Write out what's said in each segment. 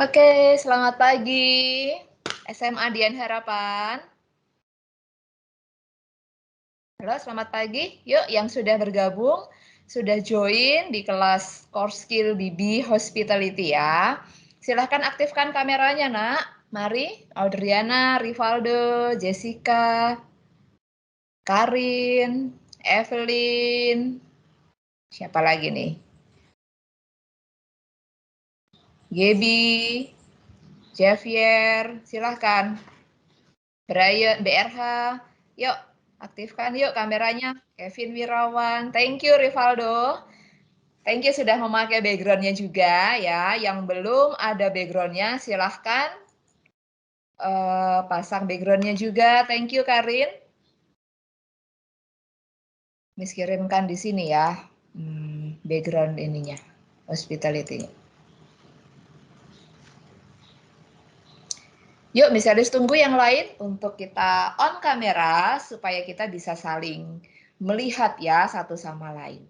Oke, selamat pagi SMA Dian Harapan. Halo, selamat pagi. Yuk yang sudah bergabung, sudah join di kelas Core Skill BB Hospitality ya. Silahkan aktifkan kameranya, Nak. Mari, Audriana, Rivaldo, Jessica, Karin, Evelyn, siapa lagi nih? Gebi, Javier, silahkan. Brian, BRH, yuk aktifkan yuk kameranya. Kevin Wirawan, thank you Rivaldo. Thank you sudah memakai backgroundnya juga ya. Yang belum ada backgroundnya silahkan pasang backgroundnya juga. Thank you Karin. Miss kirimkan di sini ya background ininya, hospitality. Yuk, Miss Elis tunggu yang lain untuk kita on kamera supaya kita bisa saling melihat ya satu sama lain.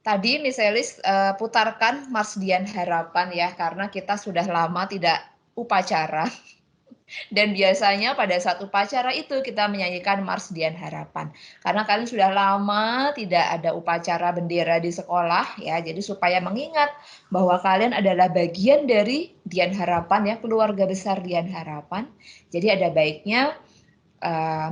Tadi Miss Elis putarkan Mars Dian Harapan ya, karena kita sudah lama tidak upacara. Dan biasanya pada saat upacara itu kita menyanyikan Mars Dian Harapan. Karena kalian sudah lama tidak ada upacara bendera di sekolah ya, jadi supaya mengingat bahwa kalian adalah bagian dari Dian Harapan ya, keluarga besar Dian Harapan. Jadi ada baiknya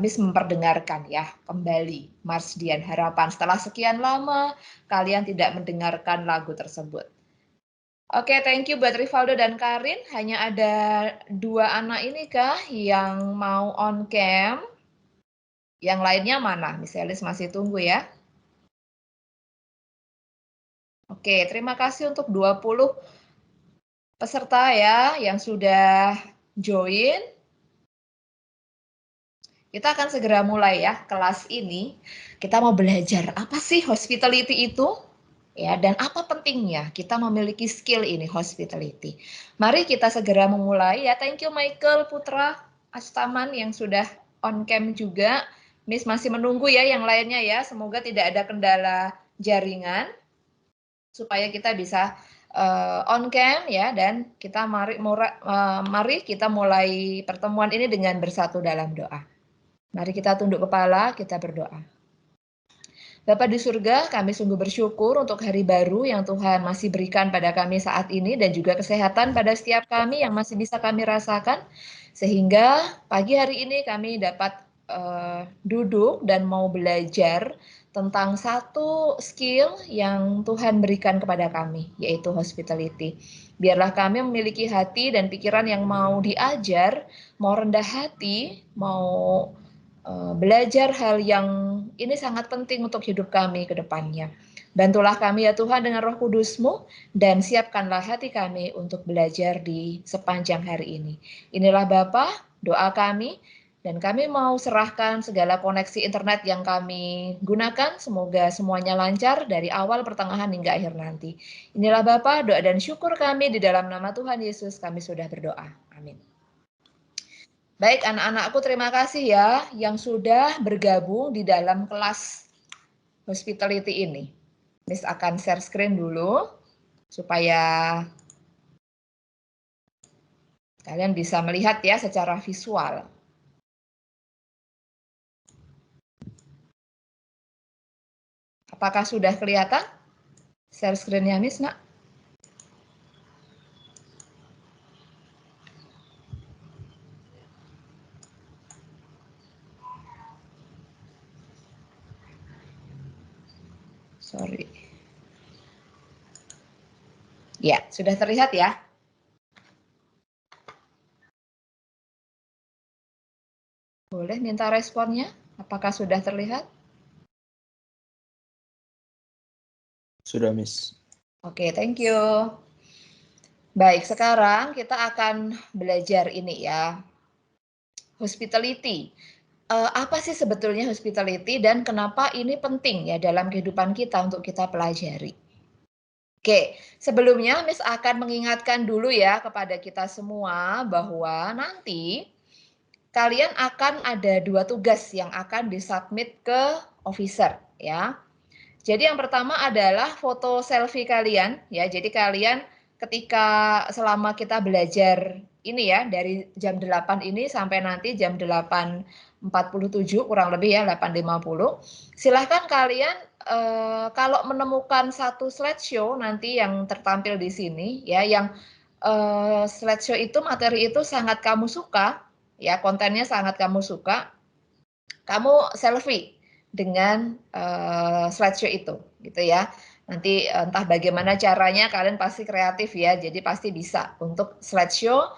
Miss memperdengarkan ya kembali Mars Dian Harapan. Setelah sekian lama kalian tidak mendengarkan lagu tersebut. Oke, thank you buat Rivaldo dan Karin. Hanya ada 2 anak ini kah yang mau on cam? Yang lainnya mana? Miss Elis masih tunggu ya. Oke, terima kasih untuk 20 peserta ya yang sudah join. Kita akan segera mulai ya kelas ini. Kita mau belajar apa sih hospitality itu? Ya, dan apa pentingnya kita memiliki skill ini hospitality. Mari kita segera memulai ya. Thank you Michael Putra Astaman yang sudah on cam juga. Miss masih menunggu ya yang lainnya ya. Semoga tidak ada kendala jaringan supaya kita bisa on cam ya, dan kita mari kita mulai pertemuan ini dengan bersatu dalam doa. Mari kita tunduk kepala, kita berdoa. Bapa di surga, kami sungguh bersyukur untuk hari baru yang Tuhan masih berikan pada kami saat ini dan juga kesehatan pada setiap kami yang masih bisa kami rasakan. Sehingga pagi hari ini kami dapat duduk dan mau belajar tentang satu skill yang Tuhan berikan kepada kami, yaitu hospitality. Biarlah kami memiliki hati dan pikiran yang mau diajar, mau rendah hati, mau belajar hal yang ini sangat penting untuk hidup kami ke depannya. Bantulah kami ya Tuhan dengan Roh Kudus-Mu dan siapkanlah hati kami untuk belajar di sepanjang hari ini. Inilah Bapa, doa kami, dan kami mau serahkan segala koneksi internet yang kami gunakan. Semoga semuanya lancar dari awal, pertengahan, hingga akhir nanti. Inilah Bapa, doa dan syukur kami di dalam nama Tuhan Yesus kami sudah berdoa. Amin. Baik anak-anakku, terima kasih ya yang sudah bergabung di dalam kelas hospitality ini. Miss akan share screen dulu supaya kalian bisa melihat ya secara visual. Apakah sudah kelihatan share screen-nya Miss, Nak? Sorry. Ya, sudah terlihat ya? Boleh minta responnya? Apakah sudah terlihat? Sudah, Miss. Oke, thank you. Baik, sekarang kita akan belajar ini ya. Hospitality. Apa sih sebetulnya hospitality dan kenapa ini penting ya dalam kehidupan kita untuk kita pelajari? Oke, sebelumnya Miss akan mengingatkan dulu ya kepada kita semua bahwa nanti kalian akan ada 2 tugas yang akan disubmit ke officer ya. Jadi yang pertama adalah foto selfie kalian ya. Jadi kalian ketika selama kita belajar ini ya, dari jam 8 ini sampai nanti jam 8.47 kurang lebih ya, 8.50. Silahkan kalian kalau menemukan satu slideshow nanti yang tertampil di sini ya, yang slideshow itu, materi itu sangat kamu suka, ya kontennya sangat kamu suka, kamu selfie dengan slideshow itu, gitu ya. Nanti entah bagaimana caranya, kalian pasti kreatif ya, jadi pasti bisa untuk slideshow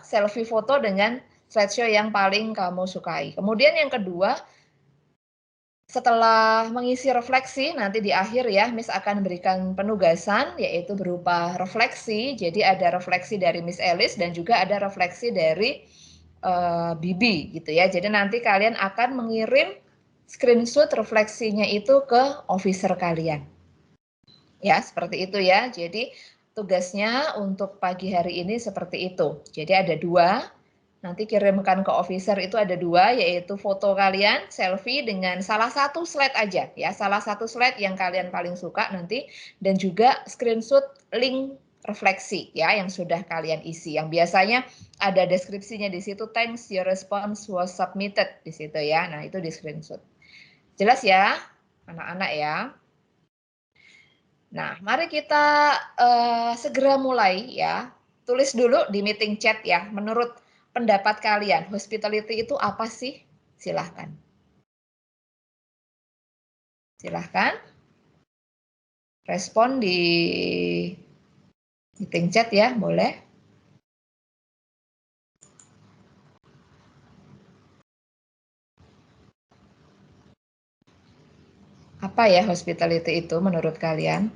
selfie foto dengan slideshow yang paling kamu sukai. Kemudian yang kedua, setelah mengisi refleksi, nanti di akhir ya, Miss akan berikan penugasan, yaitu berupa refleksi. Jadi ada refleksi dari Miss Elis dan juga ada refleksi dari Bibi gitu ya. Jadi nanti kalian akan mengirim screenshot refleksinya itu ke officer kalian. Ya, seperti itu ya. Jadi tugasnya untuk pagi hari ini seperti itu. Jadi ada 2. Nanti kirimkan ke officer itu ada 2, yaitu foto kalian selfie dengan salah satu slide aja ya, salah satu slide yang kalian paling suka nanti, dan juga screenshot link refleksi ya yang sudah kalian isi, yang biasanya ada deskripsinya di situ, thanks your response was submitted di situ ya. Nah, itu di screenshot. Jelas ya anak-anak ya. Nah, mari kita segera mulai ya. Tulis dulu di meeting chat ya, menurut pendapat kalian, hospitality itu apa sih? Silahkan. Silahkan. Respon di meeting chat ya, boleh. Apa ya hospitality itu menurut kalian?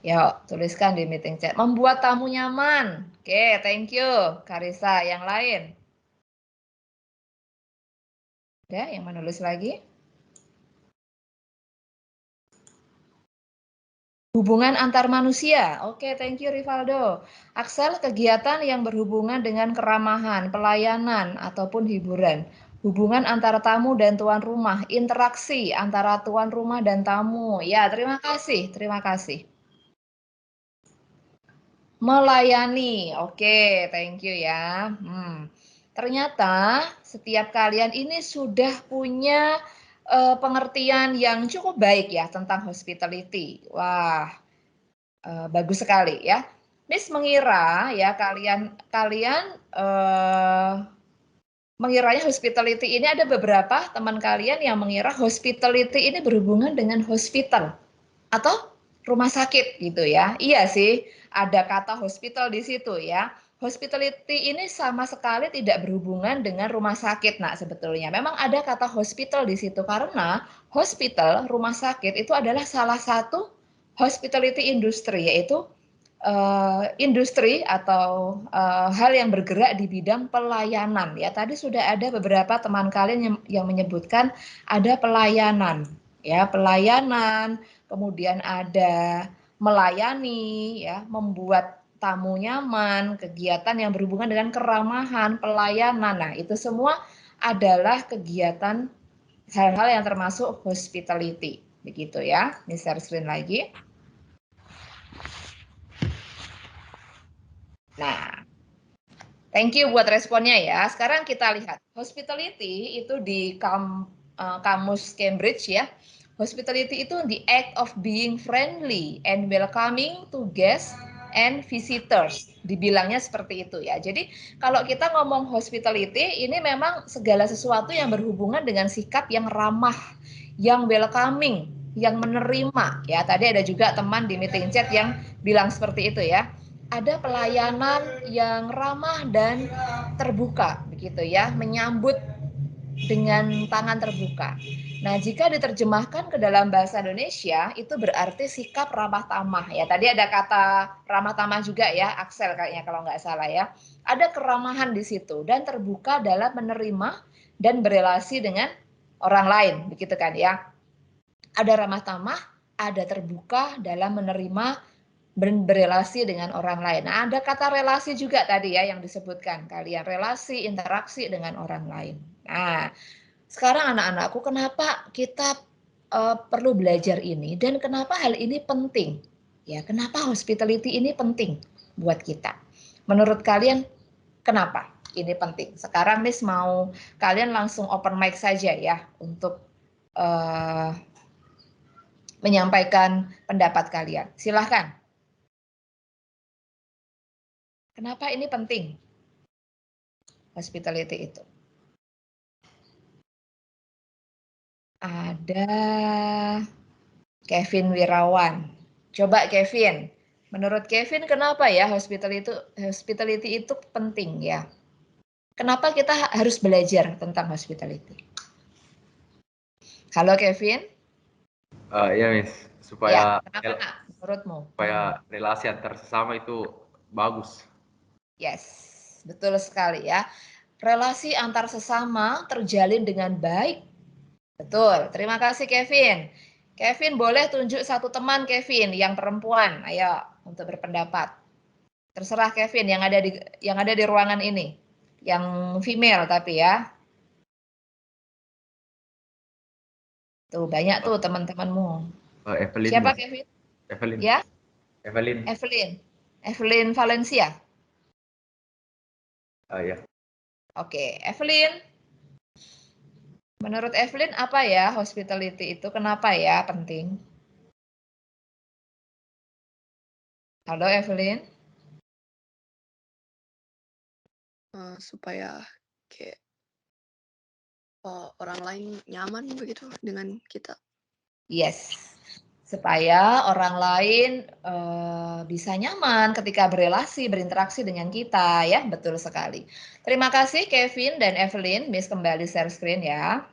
Yuk, tuliskan di meeting chat. Membuat tamu nyaman. Oke, thank you. Karisa, yang lain? Ada yang menulis lagi? Hubungan antar manusia. Oke, thank you Rivaldo. Axel, kegiatan yang berhubungan dengan keramahan, pelayanan, ataupun hiburan. Hubungan antara tamu dan tuan rumah. Interaksi antara tuan rumah dan tamu. Ya, terima kasih. Terima kasih. Melayani. Oke, thank you ya. Ternyata setiap kalian ini sudah punya pengertian yang cukup baik ya tentang hospitality. Wah, bagus sekali ya. Miss mengira ya kalian mengiranya hospitality ini, ada beberapa teman kalian yang mengira hospitality ini berhubungan dengan hospital atau rumah sakit gitu ya. Iya sih, ada kata hospital di situ ya. Hospitality ini sama sekali tidak berhubungan dengan rumah sakit. Nah, sebetulnya memang ada kata hospital di situ karena hospital, rumah sakit itu adalah salah satu hospitality industry, yaitu industri atau hal yang bergerak di bidang pelayanan ya. Tadi sudah ada beberapa teman kalian yang menyebutkan ada pelayanan ya, pelayanan, kemudian ada melayani ya, membuat tamu nyaman, kegiatan yang berhubungan dengan keramahan, pelayanan. Nah, itu semua adalah kegiatan hal-hal yang termasuk hospitality. Begitu ya. Ini share screen lagi. Nah, thank you buat responnya ya. Sekarang kita lihat hospitality itu di kamus Cambridge ya. Hospitality itu the act of being friendly and welcoming to guests and visitors. Dibilangnya seperti itu ya. Jadi kalau kita ngomong hospitality, ini memang segala sesuatu yang berhubungan dengan sikap yang ramah, yang welcoming, yang menerima ya. Tadi ada juga teman di meeting chat yang bilang seperti itu ya. Ada pelayanan yang ramah dan terbuka begitu ya, menyambut dengan tangan terbuka. Nah, jika diterjemahkan ke dalam bahasa Indonesia itu berarti sikap ramah tamah ya. Tadi ada kata ramah tamah juga ya, Axel kayaknya kalau nggak salah ya. Ada keramahan di situ dan terbuka dalam menerima dan berelasi dengan orang lain, begitu kan ya. Ada ramah tamah, ada terbuka dalam menerima berelasi dengan orang lain. Nah, ada kata relasi juga tadi ya yang disebutkan kalian, relasi, interaksi dengan orang lain. Nah, sekarang anak-anakku, kenapa kita perlu belajar ini dan kenapa hal ini penting? Ya, kenapa hospitality ini penting buat kita? Menurut kalian kenapa ini penting? Sekarang Miss mau kalian langsung open mic saja ya untuk menyampaikan pendapat kalian. Silahkan. Kenapa ini penting? Hospitality itu. Ada Kevin Wirawan. Coba Kevin, menurut Kevin kenapa ya hospitality itu penting ya? Kenapa kita harus belajar tentang hospitality? Halo Kevin. Ya Miss, Ya, supaya kenapa menurutmu? supaya relasi antar sesama itu bagus. Yes, betul sekali ya. Relasi antar sesama terjalin dengan baik. Betul, terima kasih Kevin. Kevin, boleh tunjuk satu teman Kevin yang perempuan, ayo untuk berpendapat. Terserah Kevin yang ada di ruangan ini, yang female tapi ya. Tuh banyak tuh teman-temanmu. Evelyn. Siapa Mas. Kevin? Evelyn. Ya, Evelyn. Evelyn Valencia. Ya. Oke, Evelyn. Menurut Evelyn apa ya hospitality itu? Kenapa ya penting? Halo Evelyn. Supaya kayak orang lain nyaman begitu dengan kita. Yes, supaya orang lain bisa nyaman ketika berinteraksi dengan kita ya, betul sekali. Terima kasih Kevin dan Evelyn, Miss kembali share screen ya.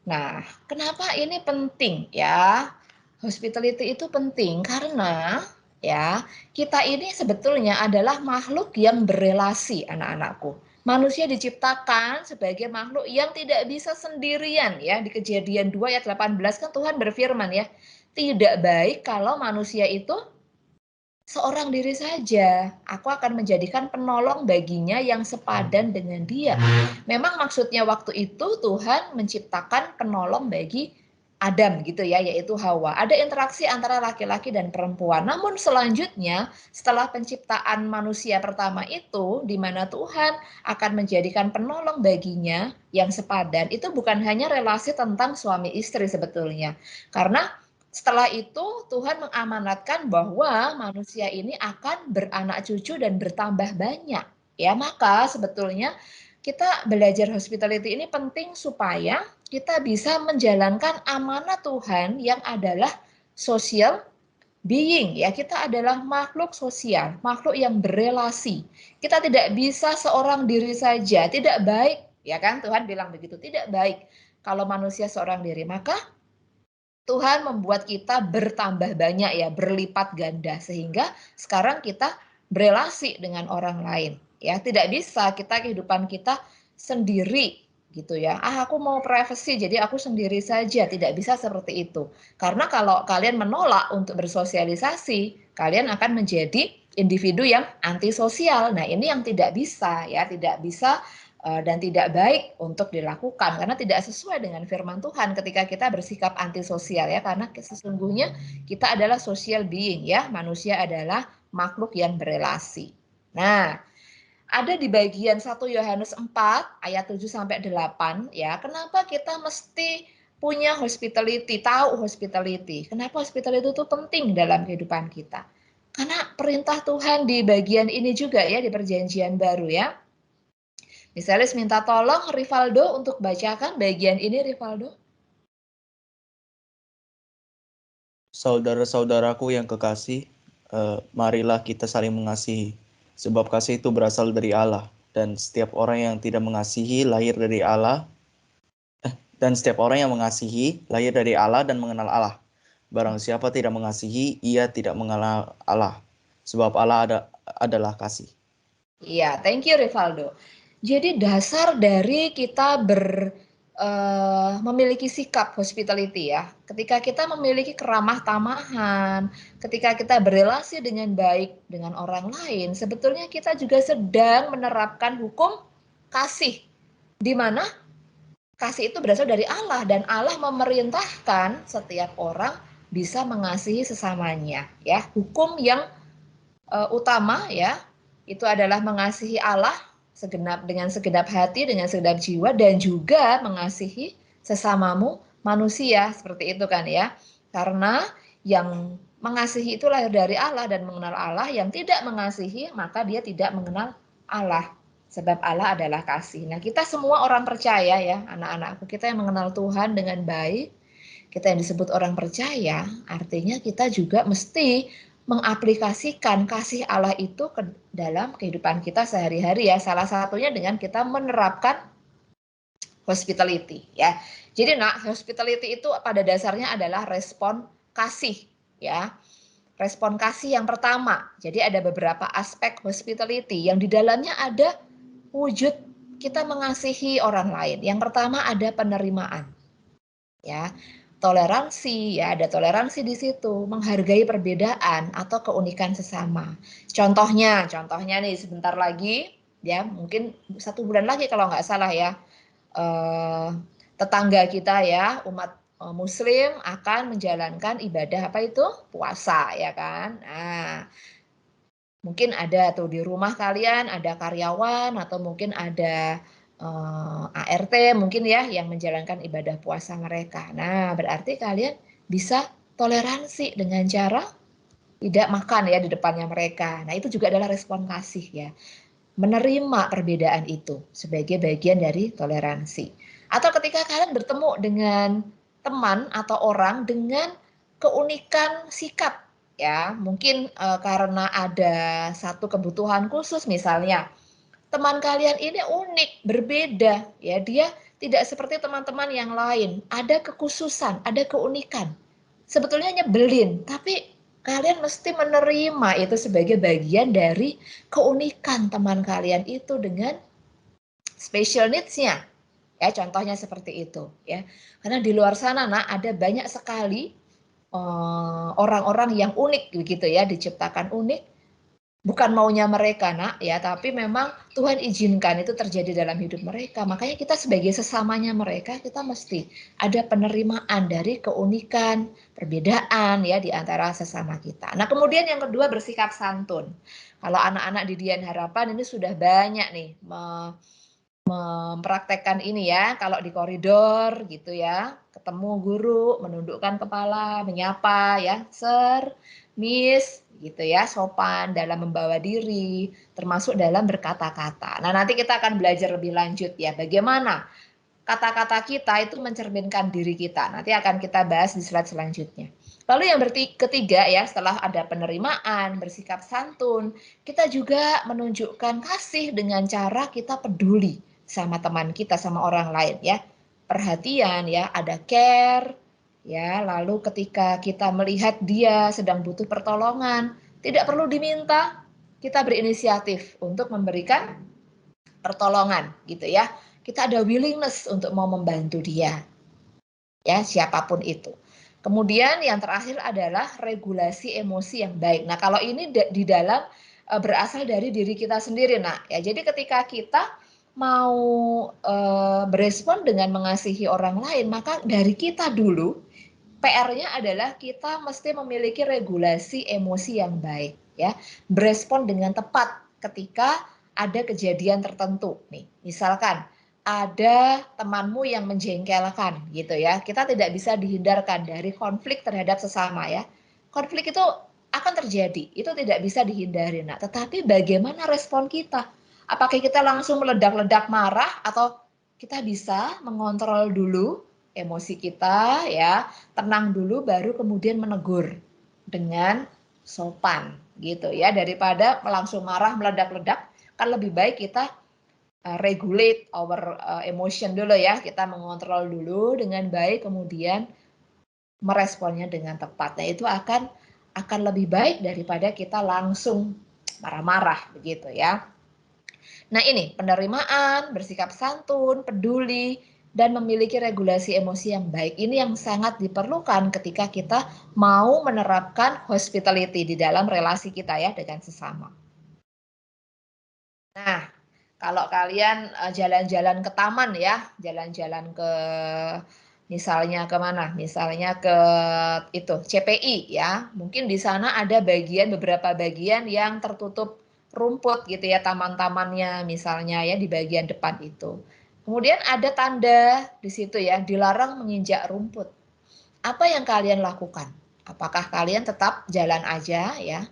Nah, kenapa ini penting ya? Hospitality itu penting karena ya, kita ini sebetulnya adalah makhluk yang berelasi, anak-anakku. Manusia diciptakan sebagai makhluk yang tidak bisa sendirian ya. Di Kejadian 2 ayat 18 kan Tuhan berfirman ya, tidak baik kalau manusia itu seorang diri saja. Aku akan menjadikan penolong baginya yang sepadan dengan dia. Memang maksudnya waktu itu Tuhan menciptakan penolong bagi Adam gitu ya, yaitu Hawa. Ada interaksi antara laki-laki dan perempuan. Namun selanjutnya setelah penciptaan manusia pertama itu, di mana Tuhan akan menjadikan penolong baginya yang sepadan, itu bukan hanya relasi tentang suami istri sebetulnya. Karena setelah itu Tuhan mengamanatkan bahwa manusia ini akan beranak cucu dan bertambah banyak. Ya, maka sebetulnya kita belajar hospitality ini penting supaya kita bisa menjalankan amanat Tuhan yang adalah social being. Ya, kita adalah makhluk sosial, makhluk yang berelasi. Kita tidak bisa seorang diri saja, tidak baik, ya kan? Tuhan bilang begitu, tidak baik kalau manusia seorang diri. Maka Tuhan membuat kita bertambah banyak ya, berlipat ganda sehingga sekarang kita berelasi dengan orang lain. Ya, tidak bisa kita kehidupan kita sendiri gitu ya. Aku mau privacy jadi aku sendiri saja, tidak bisa seperti itu. Karena kalau kalian menolak untuk bersosialisasi, kalian akan menjadi individu yang antisosial. Nah, ini yang tidak bisa ya, tidak bisa dan tidak baik untuk dilakukan karena tidak sesuai dengan firman Tuhan ketika kita bersikap antisosial ya, karena sesungguhnya kita adalah social being ya, manusia adalah makhluk yang berelasi. Nah, ada di bagian 1 Yohanes 4 ayat 7 sampai 8 ya, kenapa kita mesti punya hospitality, tahu hospitality. Kenapa hospitality itu penting dalam kehidupan kita? Karena perintah Tuhan di bagian ini juga ya, di perjanjian baru ya. Misalnya minta tolong Rivaldo untuk bacakan bagian ini, Rivaldo. Saudara-saudaraku yang kekasih, marilah kita saling mengasihi, sebab kasih itu berasal dari Allah, dan setiap orang yang tidak mengasihi lahir dari Allah, dan setiap orang yang mengasihi lahir dari Allah dan mengenal Allah. Barang siapa tidak mengasihi, ia tidak mengenal Allah, sebab Allah adalah kasih. Iya, thank you Rivaldo. Jadi dasar dari kita memiliki sikap hospitality ya. Ketika kita memiliki keramah tamahan, ketika kita berelasi dengan baik dengan orang lain, sebetulnya kita juga sedang menerapkan hukum kasih. Di mana kasih itu berasal dari Allah dan Allah memerintahkan setiap orang bisa mengasihi sesamanya ya. Hukum yang utama ya itu adalah mengasihi Allah dengan segenap hati, dengan segenap jiwa, dan juga mengasihi sesamamu manusia, seperti itu kan ya. Karena yang mengasihi itu lahir dari Allah dan mengenal Allah, yang tidak mengasihi maka dia tidak mengenal Allah. Sebab Allah adalah kasih. Nah, kita semua orang percaya ya, anak-anakku, kita yang mengenal Tuhan dengan baik, kita yang disebut orang percaya, artinya kita juga mesti mengaplikasikan kasih Allah itu ke dalam kehidupan kita sehari-hari ya. Salah satunya dengan kita menerapkan hospitality ya. Jadi hospitality itu pada dasarnya adalah respon kasih ya. Respon kasih yang pertama. Jadi ada beberapa aspek hospitality yang di dalamnya ada wujud kita mengasihi orang lain. Yang pertama ada penerimaan. Ya. Toleransi, ya ada toleransi di situ, menghargai perbedaan atau keunikan sesama. Contohnya nih sebentar lagi, ya mungkin 1 bulan lagi kalau nggak salah ya, tetangga kita ya umat Muslim akan menjalankan ibadah apa itu puasa ya kan. Nah, mungkin ada tuh di rumah kalian ada karyawan atau mungkin ada ART mungkin ya yang menjalankan ibadah puasa mereka. Nah, berarti kalian bisa toleransi dengan cara tidak makan ya di depannya mereka. Nah, itu juga adalah respon kasih ya. Menerima perbedaan itu sebagai bagian dari toleransi. Atau ketika kalian bertemu dengan teman atau orang dengan keunikan sikap ya, mungkin karena ada satu kebutuhan khusus misalnya. Teman kalian ini unik, berbeda, ya dia tidak seperti teman-teman yang lain. Ada kekhususan, ada keunikan. Sebetulnya nyebelin, tapi kalian mesti menerima itu sebagai bagian dari keunikan teman kalian itu dengan special needs-nya. Ya, contohnya seperti itu, ya. Karena di luar sana, ada banyak sekali orang-orang yang unik begitu ya, diciptakan unik. Bukan maunya mereka ya, tapi memang Tuhan izinkan itu terjadi dalam hidup mereka. Makanya kita sebagai sesamanya mereka, kita mesti ada penerimaan dari keunikan, perbedaan ya di antara sesama kita. Nah, kemudian yang kedua bersikap santun. Kalau anak-anak di Dian Harapan ini sudah banyak nih mempraktekkan ini ya, kalau di koridor gitu ya, ketemu guru, menundukkan kepala, menyapa ya, Sir, Miss, gitu ya, sopan dalam membawa diri, termasuk dalam berkata-kata. Nah, nanti kita akan belajar lebih lanjut ya, bagaimana kata-kata kita itu mencerminkan diri kita. Nanti akan kita bahas di slide selanjutnya. Lalu yang ketiga ya, setelah ada penerimaan, bersikap santun, kita juga menunjukkan kasih dengan cara kita peduli sama teman kita, sama orang lain ya. Perhatian ya, ada care ya. Lalu ketika kita melihat dia sedang butuh pertolongan, tidak perlu diminta, kita berinisiatif untuk memberikan pertolongan gitu ya. Kita ada willingness untuk mau membantu dia. Ya, siapapun itu. Kemudian yang terakhir adalah regulasi emosi yang baik. Nah, kalau ini di dalam berasal dari diri kita sendiri, ya. Jadi ketika kita mau berespon dengan mengasihi orang lain, maka dari kita dulu PR-nya adalah kita mesti memiliki regulasi emosi yang baik ya. Berespon dengan tepat ketika ada kejadian tertentu nih. Misalkan ada temanmu yang menjengkelkan gitu ya. Kita tidak bisa dihindarkan dari konflik terhadap sesama ya. Konflik itu akan terjadi, itu tidak bisa dihindari. Nah, tetapi bagaimana respon kita? Apakah kita langsung meledak-ledak marah atau kita bisa mengontrol dulu emosi kita ya, tenang dulu baru kemudian menegur dengan sopan gitu ya, daripada langsung marah meledak-ledak. Kan lebih baik kita regulate our emotion dulu ya, kita mengontrol dulu dengan baik kemudian meresponnya dengan tepat. Nah, itu akan lebih baik daripada kita langsung marah-marah begitu ya. Nah, ini penerimaan, bersikap santun, peduli, dan memiliki regulasi emosi yang baik. Ini yang sangat diperlukan ketika kita mau menerapkan hospitality di dalam relasi kita ya dengan sesama. Nah, kalau kalian jalan-jalan ke taman ya, jalan-jalan ke misalnya ke mana? Misalnya ke itu CPI ya. Mungkin di sana ada beberapa bagian yang tertutup rumput gitu ya, taman-tamannya misalnya ya di bagian depan itu. Kemudian ada tanda di situ ya, dilarang menginjak rumput. Apa yang kalian lakukan? Apakah kalian tetap jalan aja ya?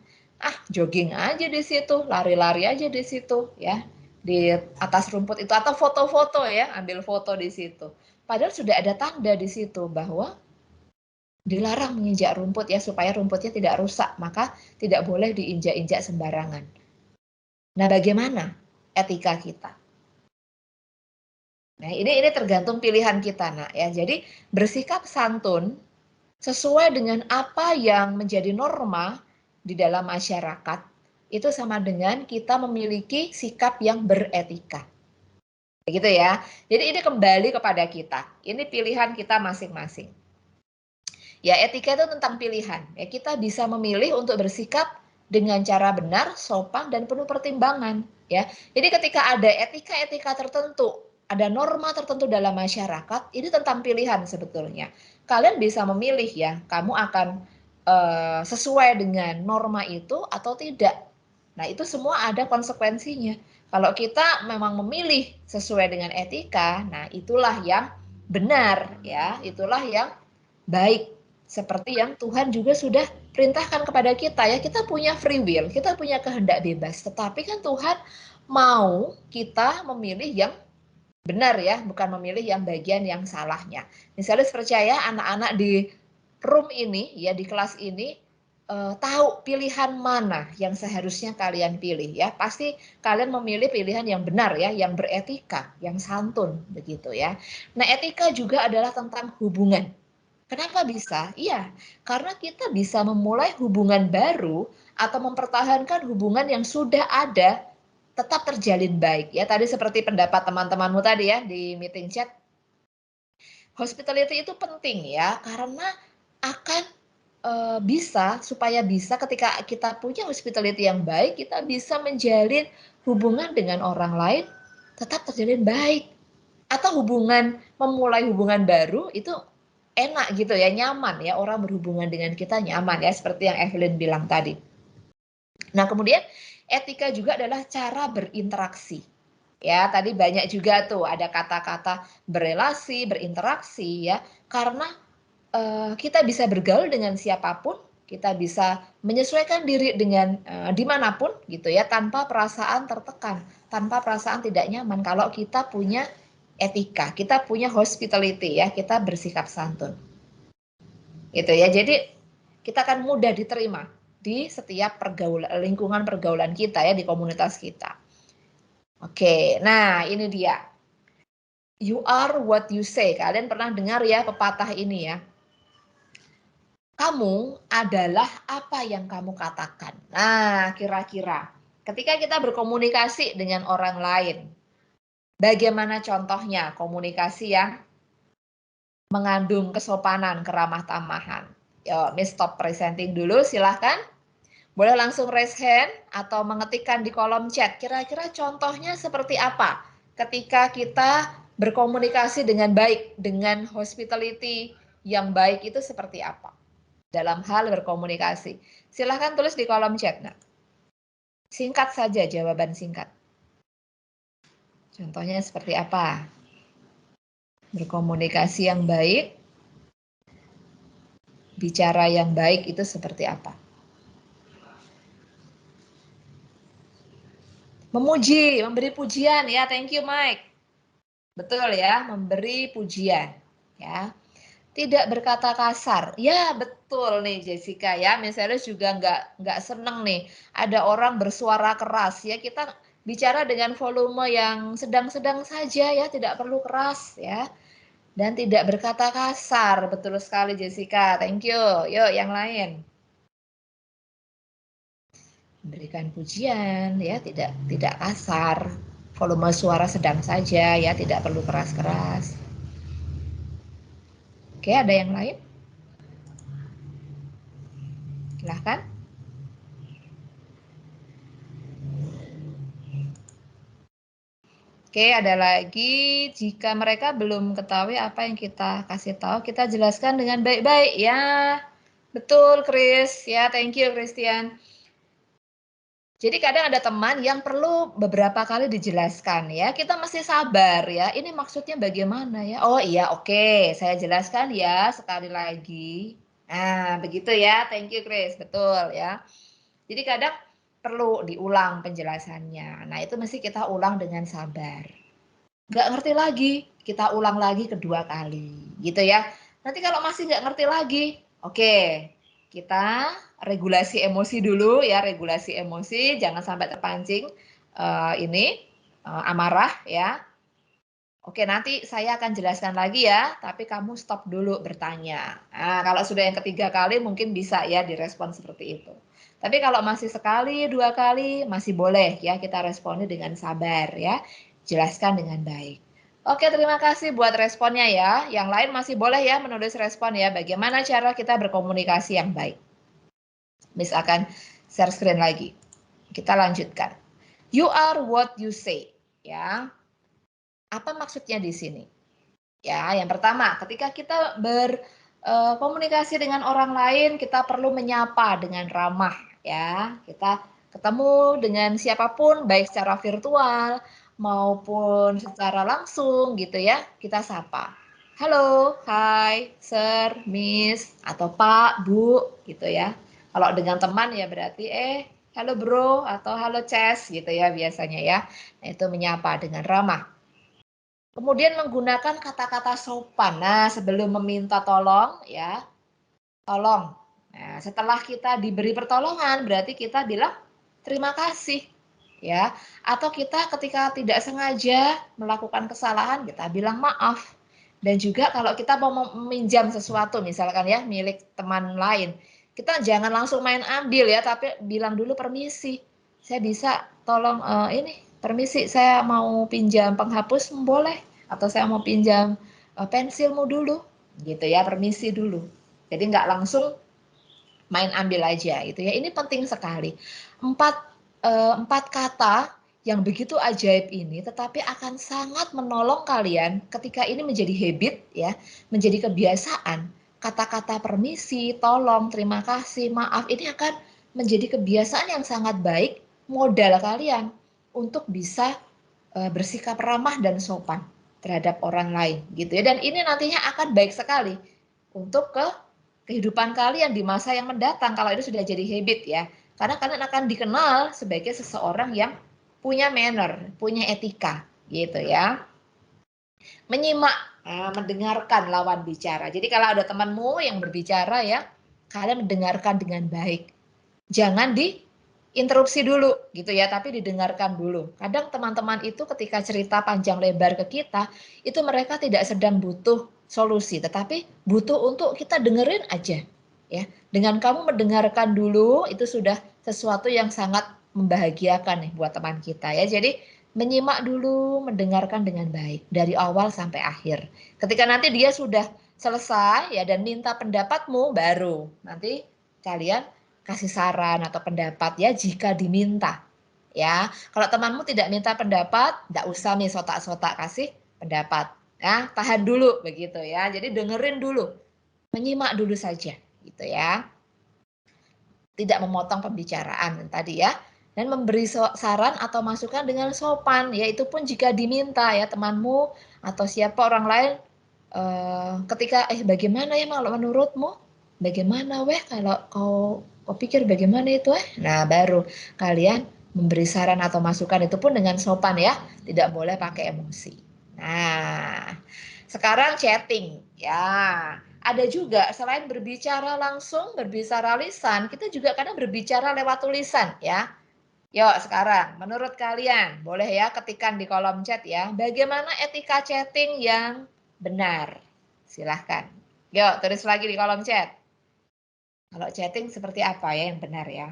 Jogging aja di situ, lari-lari aja di situ ya. Di atas rumput itu atau foto-foto ya, ambil foto di situ. Padahal sudah ada tanda di situ bahwa dilarang menginjak rumput ya supaya rumputnya tidak rusak, maka tidak boleh diinjak-injak sembarangan. Nah, bagaimana etika kita? Nah, ini tergantung pilihan kita, Nak ya. Jadi, bersikap santun sesuai dengan apa yang menjadi norma di dalam masyarakat, itu sama dengan kita memiliki sikap yang beretika. Begitu ya. Jadi ini kembali kepada kita. Ini pilihan kita masing-masing. Ya, etika itu tentang pilihan. Ya, kita bisa memilih untuk bersikap dengan cara benar, sopan, dan penuh pertimbangan. Ya, jadi ketika ada etika-etika tertentu, ada norma tertentu dalam masyarakat, ini tentang pilihan sebetulnya. Kalian bisa memilih ya, kamu akan sesuai dengan norma itu atau tidak. Nah, itu semua ada konsekuensinya. Kalau kita memang memilih sesuai dengan etika, nah itulah yang benar ya, itulah yang baik. Seperti yang Tuhan juga sudah perintahkan kepada kita ya, kita punya free will, kita punya kehendak bebas. Tetapi kan Tuhan mau kita memilih yang benar ya, bukan memilih yang bagian yang salahnya. Misalnya percaya anak-anak di room ini ya, di kelas ini tahu pilihan mana yang seharusnya kalian pilih ya. Pasti kalian memilih pilihan yang benar ya, yang beretika, yang santun begitu ya. Nah, etika juga adalah tentang hubungan. Kenapa bisa? Iya, karena kita bisa memulai hubungan baru atau mempertahankan hubungan yang sudah ada tetap terjalin baik ya. Tadi seperti pendapat teman-temanmu tadi ya di meeting chat. Hospitality itu penting ya karena akan bisa supaya bisa ketika kita punya hospitality yang baik, kita bisa menjalin hubungan dengan orang lain tetap terjalin baik. Atau memulai hubungan baru itu enak gitu ya, nyaman ya, orang berhubungan dengan kita nyaman ya, seperti yang Evelyn bilang tadi. Nah, kemudian etika juga adalah cara berinteraksi. Ya, tadi banyak juga tuh ada kata-kata berelasi, berinteraksi ya, karena kita bisa bergaul dengan siapapun, kita bisa menyesuaikan diri dengan dimanapun gitu ya, tanpa perasaan tertekan, tanpa perasaan tidak nyaman kalau kita punya etika, kita punya hospitality ya, kita bersikap santun. Gitu ya. Jadi kita akan mudah diterima di setiap lingkungan pergaulan kita ya, di komunitas kita. Oke, nah ini dia. You are what you say. Kalian pernah dengar ya pepatah ini ya. Kamu adalah apa yang kamu katakan. Nah, kira-kira ketika kita berkomunikasi dengan orang lain, bagaimana contohnya komunikasi yang mengandung kesopanan, keramah tamahan? Yo, Miss stop presenting dulu, silahkan. Boleh langsung raise hand atau mengetikkan di kolom chat. Kira-kira contohnya seperti apa ketika kita berkomunikasi dengan baik, dengan hospitality yang baik itu seperti apa? Dalam hal berkomunikasi. Silahkan tulis di kolom chat. Nah, singkat saja, jawaban singkat. Contohnya seperti apa? Berkomunikasi yang baik, bicara yang baik itu seperti apa? Memuji, memberi pujian ya. Thank you Mike. Betul ya, memberi pujian ya. Tidak berkata kasar. Ya, betul nih Jessica ya. Misalnya juga nggak seneng nih ada orang bersuara keras ya. Kita bicara dengan volume yang sedang-sedang saja ya, tidak perlu keras ya. Dan tidak berkata kasar. Betul sekali Jessica. Thank you. Yuk yang lain. Berikan pujian ya, tidak kasar. Volume suara sedang saja ya, tidak perlu keras-keras. Oke, ada yang lain? Silahkan. Oke, ada lagi. Jika mereka belum ketahui apa yang kita kasih tahu, kita jelaskan dengan baik-baik. Ya, betul, Chris. Ya, thank you, Christian. Jadi kadang ada teman yang perlu beberapa kali dijelaskan ya. Kita mesti sabar ya. Ini maksudnya bagaimana ya? Oh iya, oke. Saya jelaskan ya sekali lagi. Nah, begitu ya. Thank you, Chris. Betul ya. Jadi kadang perlu diulang penjelasannya. Nah, itu mesti kita ulang dengan sabar. Nggak ngerti lagi, kita ulang lagi kedua kali, gitu ya. Nanti kalau masih nggak ngerti lagi, oke, kita regulasi emosi dulu ya, regulasi emosi, jangan sampai terpancing amarah ya. Oke, nanti saya akan jelaskan lagi ya, tapi kamu stop dulu bertanya. Nah, kalau sudah yang ketiga kali mungkin bisa ya direspon seperti itu. Tapi kalau masih sekali, dua kali, masih boleh ya kita responi dengan sabar ya. Jelaskan dengan baik. Oke, terima kasih buat responnya ya. Yang lain masih boleh ya menulis respon ya. Bagaimana cara kita berkomunikasi yang baik. Miss akan share screen lagi. Kita lanjutkan. You are what you say. Ya. Apa maksudnya di sini? Ya, yang pertama, ketika kita berkomunikasi dengan orang lain, kita perlu menyapa dengan ramah ya. Kita ketemu dengan siapapun baik secara virtual maupun secara langsung gitu ya, kita sapa. Halo, hai, sir, miss, atau pak, bu, gitu ya. Kalau dengan teman ya berarti halo bro, atau halo Ces gitu ya biasanya ya. Nah, itu menyapa dengan ramah. Kemudian menggunakan kata-kata sopan. Nah, sebelum meminta tolong ya, tolong. Nah, setelah kita diberi pertolongan, berarti kita bilang terima kasih ya. Atau kita ketika tidak sengaja melakukan kesalahan, kita bilang maaf. Dan juga kalau kita mau meminjam sesuatu misalkan ya milik teman lain, kita jangan langsung main ambil ya, tapi bilang dulu permisi. Saya bisa tolong ini permisi saya mau pinjam penghapus boleh atau saya mau pinjam pensilmu dulu gitu ya, permisi dulu. Jadi nggak langsung main ambil aja gitu ya. Ini penting sekali. Empat kata yang begitu ajaib ini tetapi akan sangat menolong kalian ketika ini menjadi habit ya, menjadi kebiasaan. Kata-kata permisi, tolong, terima kasih, maaf ini akan menjadi kebiasaan yang sangat baik modal kalian untuk bisa bersikap ramah dan sopan terhadap orang lain gitu ya. Dan ini nantinya akan baik sekali untuk kehidupan kalian di masa yang mendatang kalau itu sudah jadi habit ya. Karena kalian akan dikenal sebagai seseorang yang punya manner, punya etika gitu ya. Menyimak, mendengarkan lawan bicara. Jadi kalau ada temanmu yang berbicara ya, kalian mendengarkan dengan baik. Jangan diinterupsi dulu gitu ya, tapi didengarkan dulu. Kadang teman-teman itu ketika cerita panjang lebar ke kita, itu mereka tidak sedang butuh solusi, tetapi butuh untuk kita dengerin aja. Ya, dengan kamu mendengarkan dulu itu sudah sesuatu yang sangat membahagiakan nih buat teman kita ya. Jadi menyimak dulu, mendengarkan dengan baik dari awal sampai akhir. Ketika nanti dia sudah selesai ya dan minta pendapatmu baru nanti kalian kasih saran atau pendapat ya jika diminta. Ya, kalau temanmu tidak minta pendapat, tidak usah nih sotak-sotak kasih pendapat. Ya, tahan dulu begitu ya. Jadi dengerin dulu, menyimak dulu saja gitu ya. Tidak memotong pembicaraan tadi ya. Dan memberi saran atau masukan dengan sopan, yaitu pun jika diminta ya temanmu atau siapa orang lain ketika bagaimana ya kalau menurutmu? Bagaimana weh kalau kau pikir bagaimana itu Nah, baru kalian memberi saran atau masukan itu pun dengan sopan ya, tidak boleh pakai emosi. Nah, sekarang chatting ya. Ada juga selain berbicara langsung, berbicara lisan, kita juga kadang berbicara lewat tulisan ya. Yuk sekarang, menurut kalian, boleh ya ketikkan di kolom chat ya, bagaimana etika chatting yang benar? Silahkan. Yuk, tulis lagi di kolom chat. Kalau chatting seperti apa ya yang benar ya?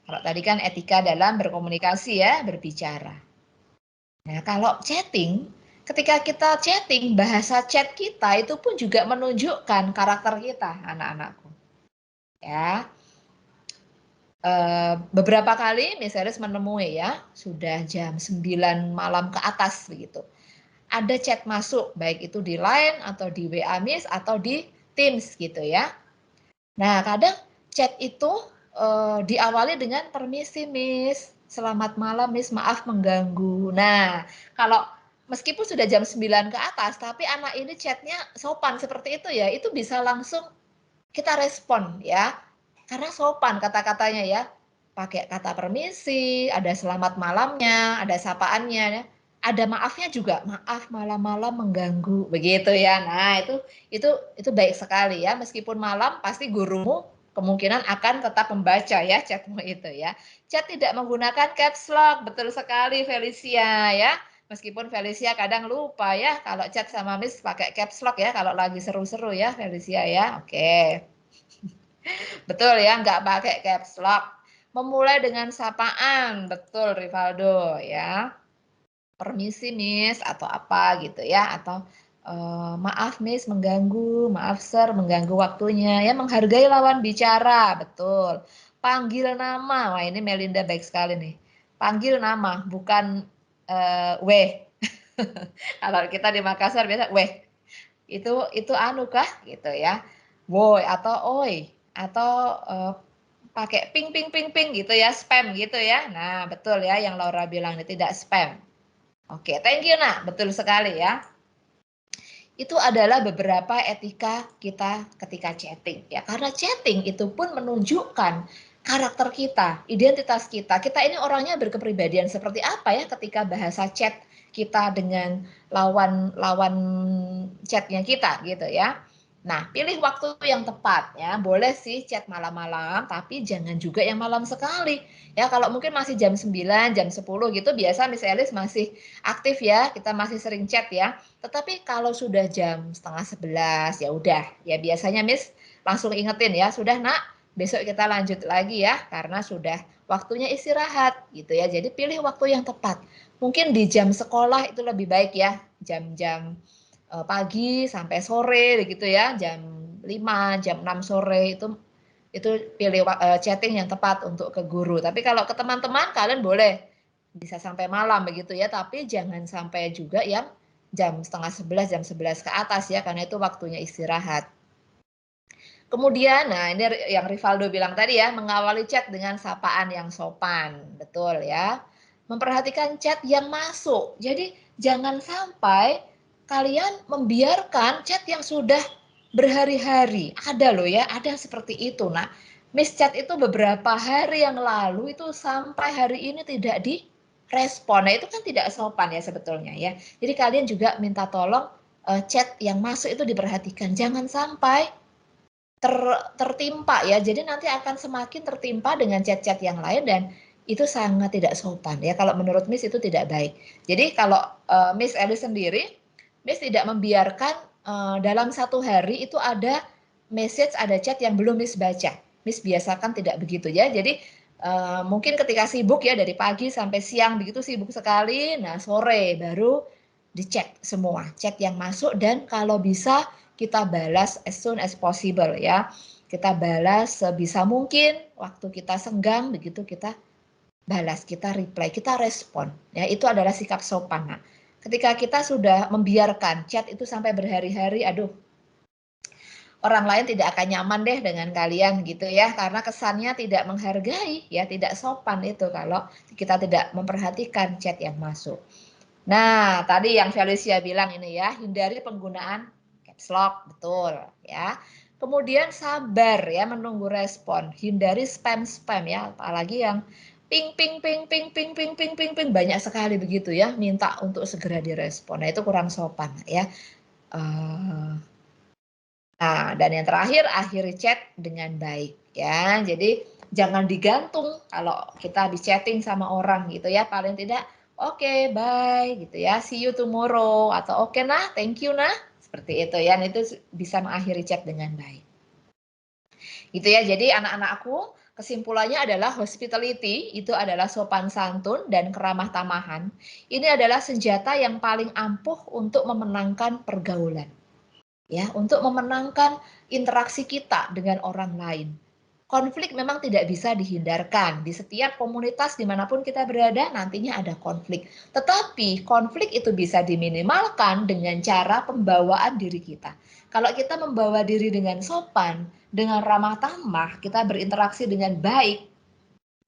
Kalau tadi kan etika dalam berkomunikasi ya, berbicara. Nah, kalau chatting, ketika kita chatting, bahasa chat kita itu pun juga menunjukkan karakter kita, anak-anakku. Ya, beberapa kali misalnya menemui ya, sudah jam 9 malam ke atas begitu. Ada chat masuk, baik itu di Line atau di WA Miss atau di Teams gitu ya. Nah, kadang chat itu diawali dengan permisi Miss, selamat malam Miss, maaf mengganggu. Nah, kalau meskipun sudah jam 9 ke atas, tapi anak ini chatnya sopan seperti itu ya, itu bisa langsung kita respon ya. Karena sopan kata-katanya ya. Pakai kata permisi, ada selamat malamnya, ada sapaannya ya. Ada maafnya juga, maaf malam-malam mengganggu, begitu ya. Nah, itu baik sekali ya. Meskipun malam pasti gurumu kemungkinan akan tetap membaca ya chatmu itu ya. Chat tidak menggunakan caps lock, betul sekali Felicia ya. Meskipun Felicia kadang lupa ya kalau chat sama Miss pakai caps lock ya kalau lagi seru-seru ya Felicia ya. Oke. Betul ya, nggak pakai caps lock. Memulai dengan sapaan, betul Rivaldo ya. Permisi Miss atau apa gitu ya, atau maaf Miss mengganggu, maaf Sir mengganggu waktunya ya, menghargai lawan bicara, betul. Panggil nama, wah ini Melinda baik sekali nih. Panggil nama, bukan weh. Kalau kita di Makassar biasa weh. Itu anu kah gitu ya. Woi atau oi atau pakai ping ping ping ping gitu ya, spam gitu ya. Nah, betul ya yang Laura bilang ini tidak spam. Oke, thank you Nak, betul sekali ya. Itu adalah beberapa etika kita ketika chatting ya. Karena chatting itu pun menunjukkan karakter kita, identitas kita. Kita ini orangnya berkepribadian seperti apa ya ketika bahasa chat kita dengan lawan chatnya kita gitu ya. Nah, pilih waktu yang tepat ya. Boleh sih chat malam-malam, tapi jangan juga yang malam sekali. Ya, kalau mungkin masih jam 9, jam 10 gitu, biasa Miss Elis masih aktif ya, kita masih sering chat ya. Tetapi kalau sudah jam setengah 11, ya udah. Ya biasanya Miss langsung ingetin ya, sudah Nak, besok kita lanjut lagi ya, karena sudah waktunya istirahat gitu ya. Jadi pilih waktu yang tepat. Mungkin di jam sekolah itu lebih baik ya, jam-jam pagi sampai sore begitu ya, jam 5, jam 6 sore itu pilih chatting yang tepat untuk ke guru. Tapi kalau ke teman-teman kalian boleh bisa sampai malam begitu ya, tapi jangan sampai juga yang jam setengah 11, jam 11 ke atas ya, karena itu waktunya istirahat. Kemudian, nah ini yang Rivaldo bilang tadi ya, mengawali chat dengan sapaan yang sopan, betul ya. Memperhatikan chat yang masuk. Jadi jangan sampai kalian membiarkan chat yang sudah berhari-hari. Ada loh ya, ada yang seperti itu. Nah, miss chat itu beberapa hari yang lalu itu sampai hari ini tidak direspon. Nah, itu kan tidak sopan ya sebetulnya ya. Jadi kalian juga minta tolong chat yang masuk itu diperhatikan. Jangan sampai tertimpa ya. Jadi nanti akan semakin tertimpa dengan chat-chat yang lain dan itu sangat tidak sopan ya. Kalau menurut Miss itu tidak baik. Jadi kalau Miss Elis sendiri, Miss tidak membiarkan dalam satu hari itu ada message, ada chat yang belum Miss baca. Miss biasakan tidak begitu ya. Jadi mungkin ketika sibuk ya dari pagi sampai siang begitu sibuk sekali. Nah sore baru dicek semua chat yang masuk dan kalau bisa kita balas as soon as possible ya. Kita balas sebisa mungkin, waktu kita senggang begitu kita balas, kita reply, kita respon. Ya, itu adalah sikap sopan. Nah, ketika kita sudah membiarkan chat itu sampai berhari-hari, aduh, orang lain tidak akan nyaman deh dengan kalian gitu ya, karena kesannya tidak menghargai, ya tidak sopan itu kalau kita tidak memperhatikan chat yang masuk. Nah, tadi yang Felicia bilang ini ya, hindari penggunaan caps lock, betul ya. Kemudian sabar ya menunggu respon, hindari spam-spam ya, apalagi yang ping ping ping ping ping ping ping ping ping banyak sekali begitu ya, minta untuk segera direspon. Nah, itu kurang sopan ya. Nah, dan yang terakhir akhiri chat dengan baik ya. Jadi jangan digantung kalau kita habis chatting sama orang gitu ya. Paling tidak oke, bye gitu ya. See you tomorrow atau oke nah, thank you nah. Seperti itu ya. Itu bisa mengakhiri chat dengan baik. Gitu ya. Jadi anak-anakku Kesimpulannya adalah hospitality itu adalah sopan santun dan keramah tamahan. Ini adalah senjata yang paling ampuh untuk memenangkan pergaulan. Ya, untuk memenangkan interaksi kita dengan orang lain. Konflik memang tidak bisa dihindarkan. Di setiap komunitas dimanapun kita berada, nantinya ada konflik. Tetapi konflik itu bisa diminimalkan dengan cara pembawaan diri kita. Kalau kita membawa diri dengan sopan, dengan ramah tamah, kita berinteraksi dengan baik,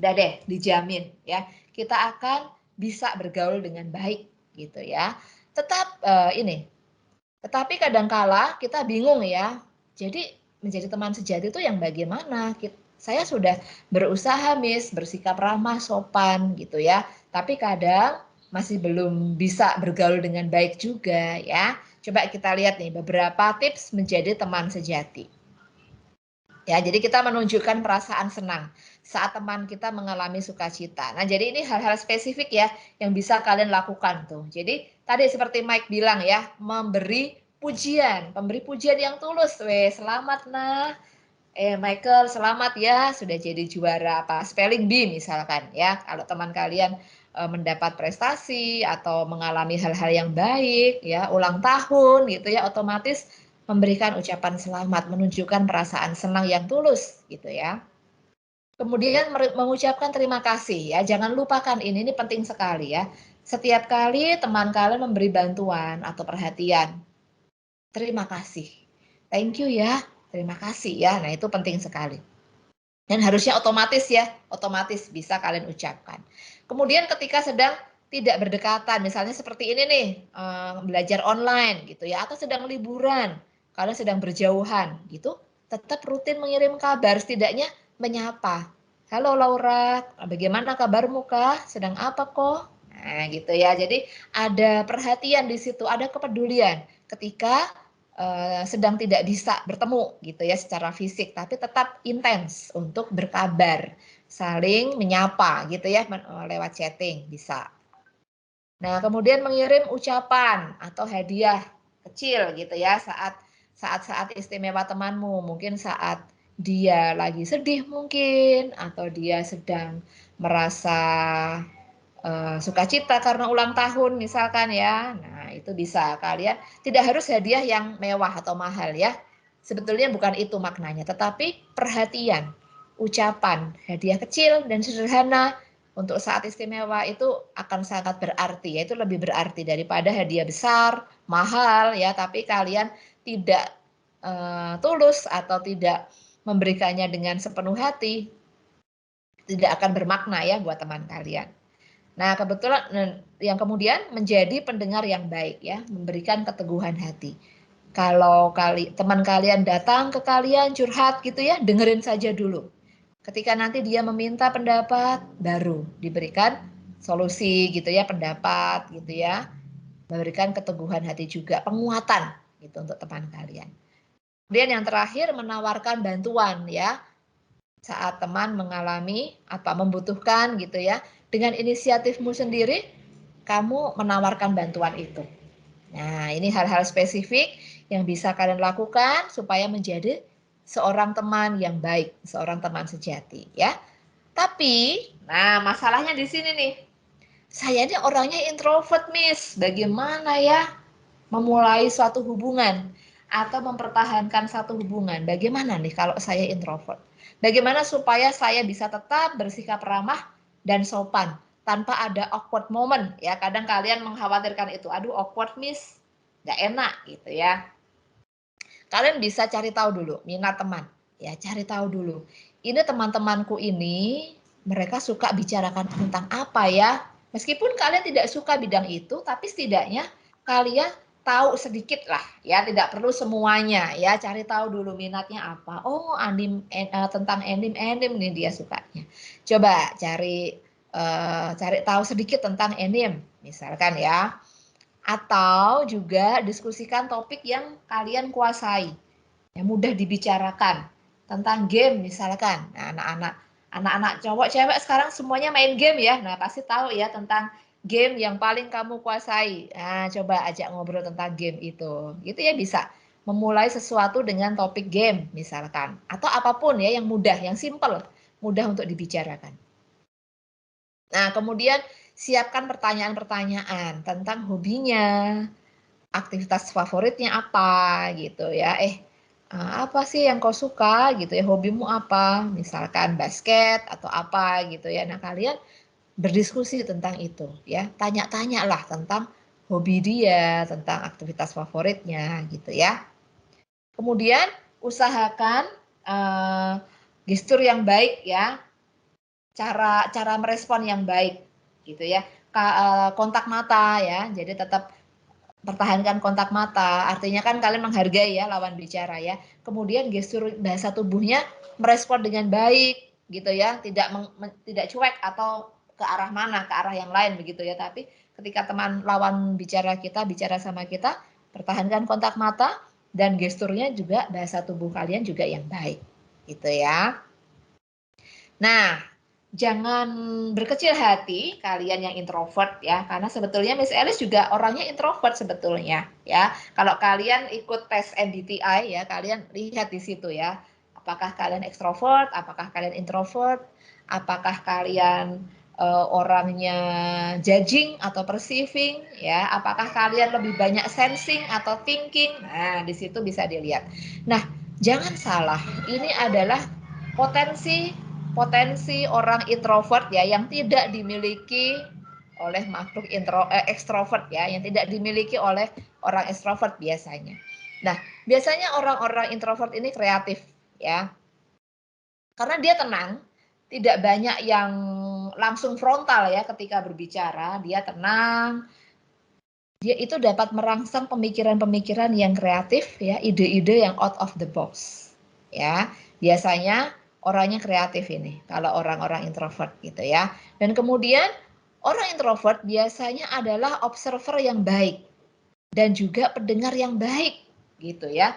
udah deh, dijamin ya, kita akan bisa bergaul dengan baik gitu ya. Tetapi kadangkala kita bingung ya. Jadi menjadi teman sejati itu yang bagaimana? Saya sudah berusaha bersikap ramah, sopan gitu ya. Tapi kadang masih belum bisa bergaul dengan baik juga ya. Coba kita lihat nih beberapa tips menjadi teman sejati. Ya, jadi kita menunjukkan perasaan senang saat teman kita mengalami sukacita. Nah, jadi ini hal-hal spesifik ya yang bisa kalian lakukan tuh. Jadi tadi seperti Mike bilang ya, memberi pujian yang tulus. Selamat nah. Michael, selamat ya sudah jadi juara apa spelling bee misalkan ya. Kalau teman kalian mendapat prestasi atau mengalami hal-hal yang baik ya, ulang tahun gitu ya, otomatis memberikan ucapan selamat, menunjukkan perasaan senang yang tulus gitu ya. Kemudian mengucapkan terima kasih ya, jangan lupakan ini penting sekali ya. Setiap kali teman kalian memberi bantuan atau perhatian, terima kasih. Thank you ya, terima kasih ya. Nah, itu penting sekali. Dan harusnya otomatis bisa kalian ucapkan. Kemudian ketika sedang tidak berdekatan, misalnya seperti ini nih, belajar online gitu ya, atau sedang liburan, kalian sedang berjauhan gitu, tetap rutin mengirim kabar, setidaknya menyapa. Halo Laura, bagaimana kabarmu kah? Sedang apa kok? Nah gitu ya, jadi ada perhatian di situ, ada kepedulian ketika sedang tidak bisa bertemu gitu ya secara fisik, tapi tetap intens untuk berkabar, saling menyapa gitu ya lewat chatting bisa. Nah, kemudian mengirim ucapan atau hadiah kecil gitu ya saat istimewa temanmu, mungkin saat dia lagi sedih mungkin atau dia sedang merasa sukacita karena ulang tahun misalkan ya. Nah, itu bisa kalian tidak harus hadiah yang mewah atau mahal ya. Sebetulnya bukan itu maknanya, tetapi perhatian, ucapan, hadiah kecil dan sederhana untuk saat istimewa itu akan sangat berarti, yaitu lebih berarti daripada hadiah besar, mahal ya, tapi kalian tidak tulus atau tidak memberikannya dengan sepenuh hati, tidak akan bermakna ya buat teman kalian. Nah, kebetulan yang kemudian menjadi pendengar yang baik ya, memberikan keteguhan hati. Kalau teman kalian datang ke kalian curhat gitu ya, dengerin saja dulu. Ketika nanti dia meminta pendapat, baru diberikan solusi gitu ya, pendapat gitu ya. Memberikan keteguhan hati juga, penguatan gitu untuk teman kalian. Kemudian yang terakhir menawarkan bantuan ya. Saat teman mengalami membutuhkan gitu ya, dengan inisiatifmu sendiri kamu menawarkan bantuan itu. Nah, ini hal-hal spesifik yang bisa kalian lakukan supaya menjadi seorang teman yang baik, seorang teman sejati ya. Tapi, nah masalahnya di sini nih. Saya ini orangnya introvert, Miss. Bagaimana ya memulai suatu hubungan atau mempertahankan satu hubungan? Bagaimana nih kalau saya introvert? Bagaimana supaya saya bisa tetap bersikap ramah dan sopan tanpa ada awkward moment ya? Kadang kalian mengkhawatirkan itu, aduh awkward Miss, nggak enak gitu ya. Kalian bisa cari tahu dulu minat teman, ya cari tahu dulu. Ini teman-temanku ini mereka suka bicarakan tentang apa ya? Meskipun kalian tidak suka bidang itu, tapi setidaknya kalian tahu sedikit lah ya, tidak perlu semuanya ya, cari tahu dulu minatnya apa. Oh, tentang anime nih dia sukanya. Coba cari tahu sedikit tentang anime misalkan ya. Atau juga diskusikan topik yang kalian kuasai, yang mudah dibicarakan. Tentang game misalkan. Nah, anak-anak cowok cewek sekarang semuanya main game ya. Nah, pasti tahu ya tentang game yang paling kamu kuasai. Nah, coba ajak ngobrol tentang game itu. Gitu ya bisa. Memulai sesuatu dengan topik game misalkan. Atau apapun ya yang mudah, yang simple. mudah untuk dibicarakan. Nah, kemudian siapkan pertanyaan-pertanyaan tentang hobinya, aktivitas favoritnya apa gitu ya. Apa sih yang kau suka gitu ya, hobimu apa? Misalkan basket atau apa gitu ya. Nah, kalian berdiskusi tentang itu ya. Tanya-tanya lah tentang hobi dia, tentang aktivitas favoritnya gitu ya. Kemudian usahakan gestur yang baik ya. Cara merespon yang baik gitu ya. Kontak mata ya. Jadi tetap pertahankan kontak mata, artinya kan kalian menghargai ya lawan bicara ya. Kemudian gestur bahasa tubuhnya merespon dengan baik gitu ya, tidak cuek atau ke arah mana, ke arah yang lain begitu ya. Tapi ketika teman lawan bicara kita bicara sama kita, pertahankan kontak mata dan gesturnya juga bahasa tubuh kalian juga yang baik gitu ya. Nah, jangan berkecil hati kalian yang introvert ya, karena sebetulnya Miss Alice juga orangnya introvert sebetulnya ya. Kalau kalian ikut tes MBTI ya, kalian lihat di situ ya. Apakah kalian ekstrovert, apakah kalian introvert, apakah kalian orangnya judging atau perceiving ya, apakah kalian lebih banyak sensing atau thinking. Nah, di situ bisa dilihat. Nah, jangan salah, ini adalah potensi orang introvert ya yang tidak dimiliki oleh makhluk ekstrovert ya, yang tidak dimiliki oleh orang ekstrovert biasanya. Nah, biasanya orang-orang introvert ini kreatif ya. Karena dia tenang, tidak banyak yang langsung frontal ya ketika berbicara, dia tenang. Dia itu dapat merangsang pemikiran-pemikiran yang kreatif ya, ide-ide yang out of the box. Ya, biasanya orangnya kreatif ini kalau orang-orang introvert gitu ya. Dan kemudian orang introvert biasanya adalah observer yang baik dan juga pendengar yang baik gitu ya.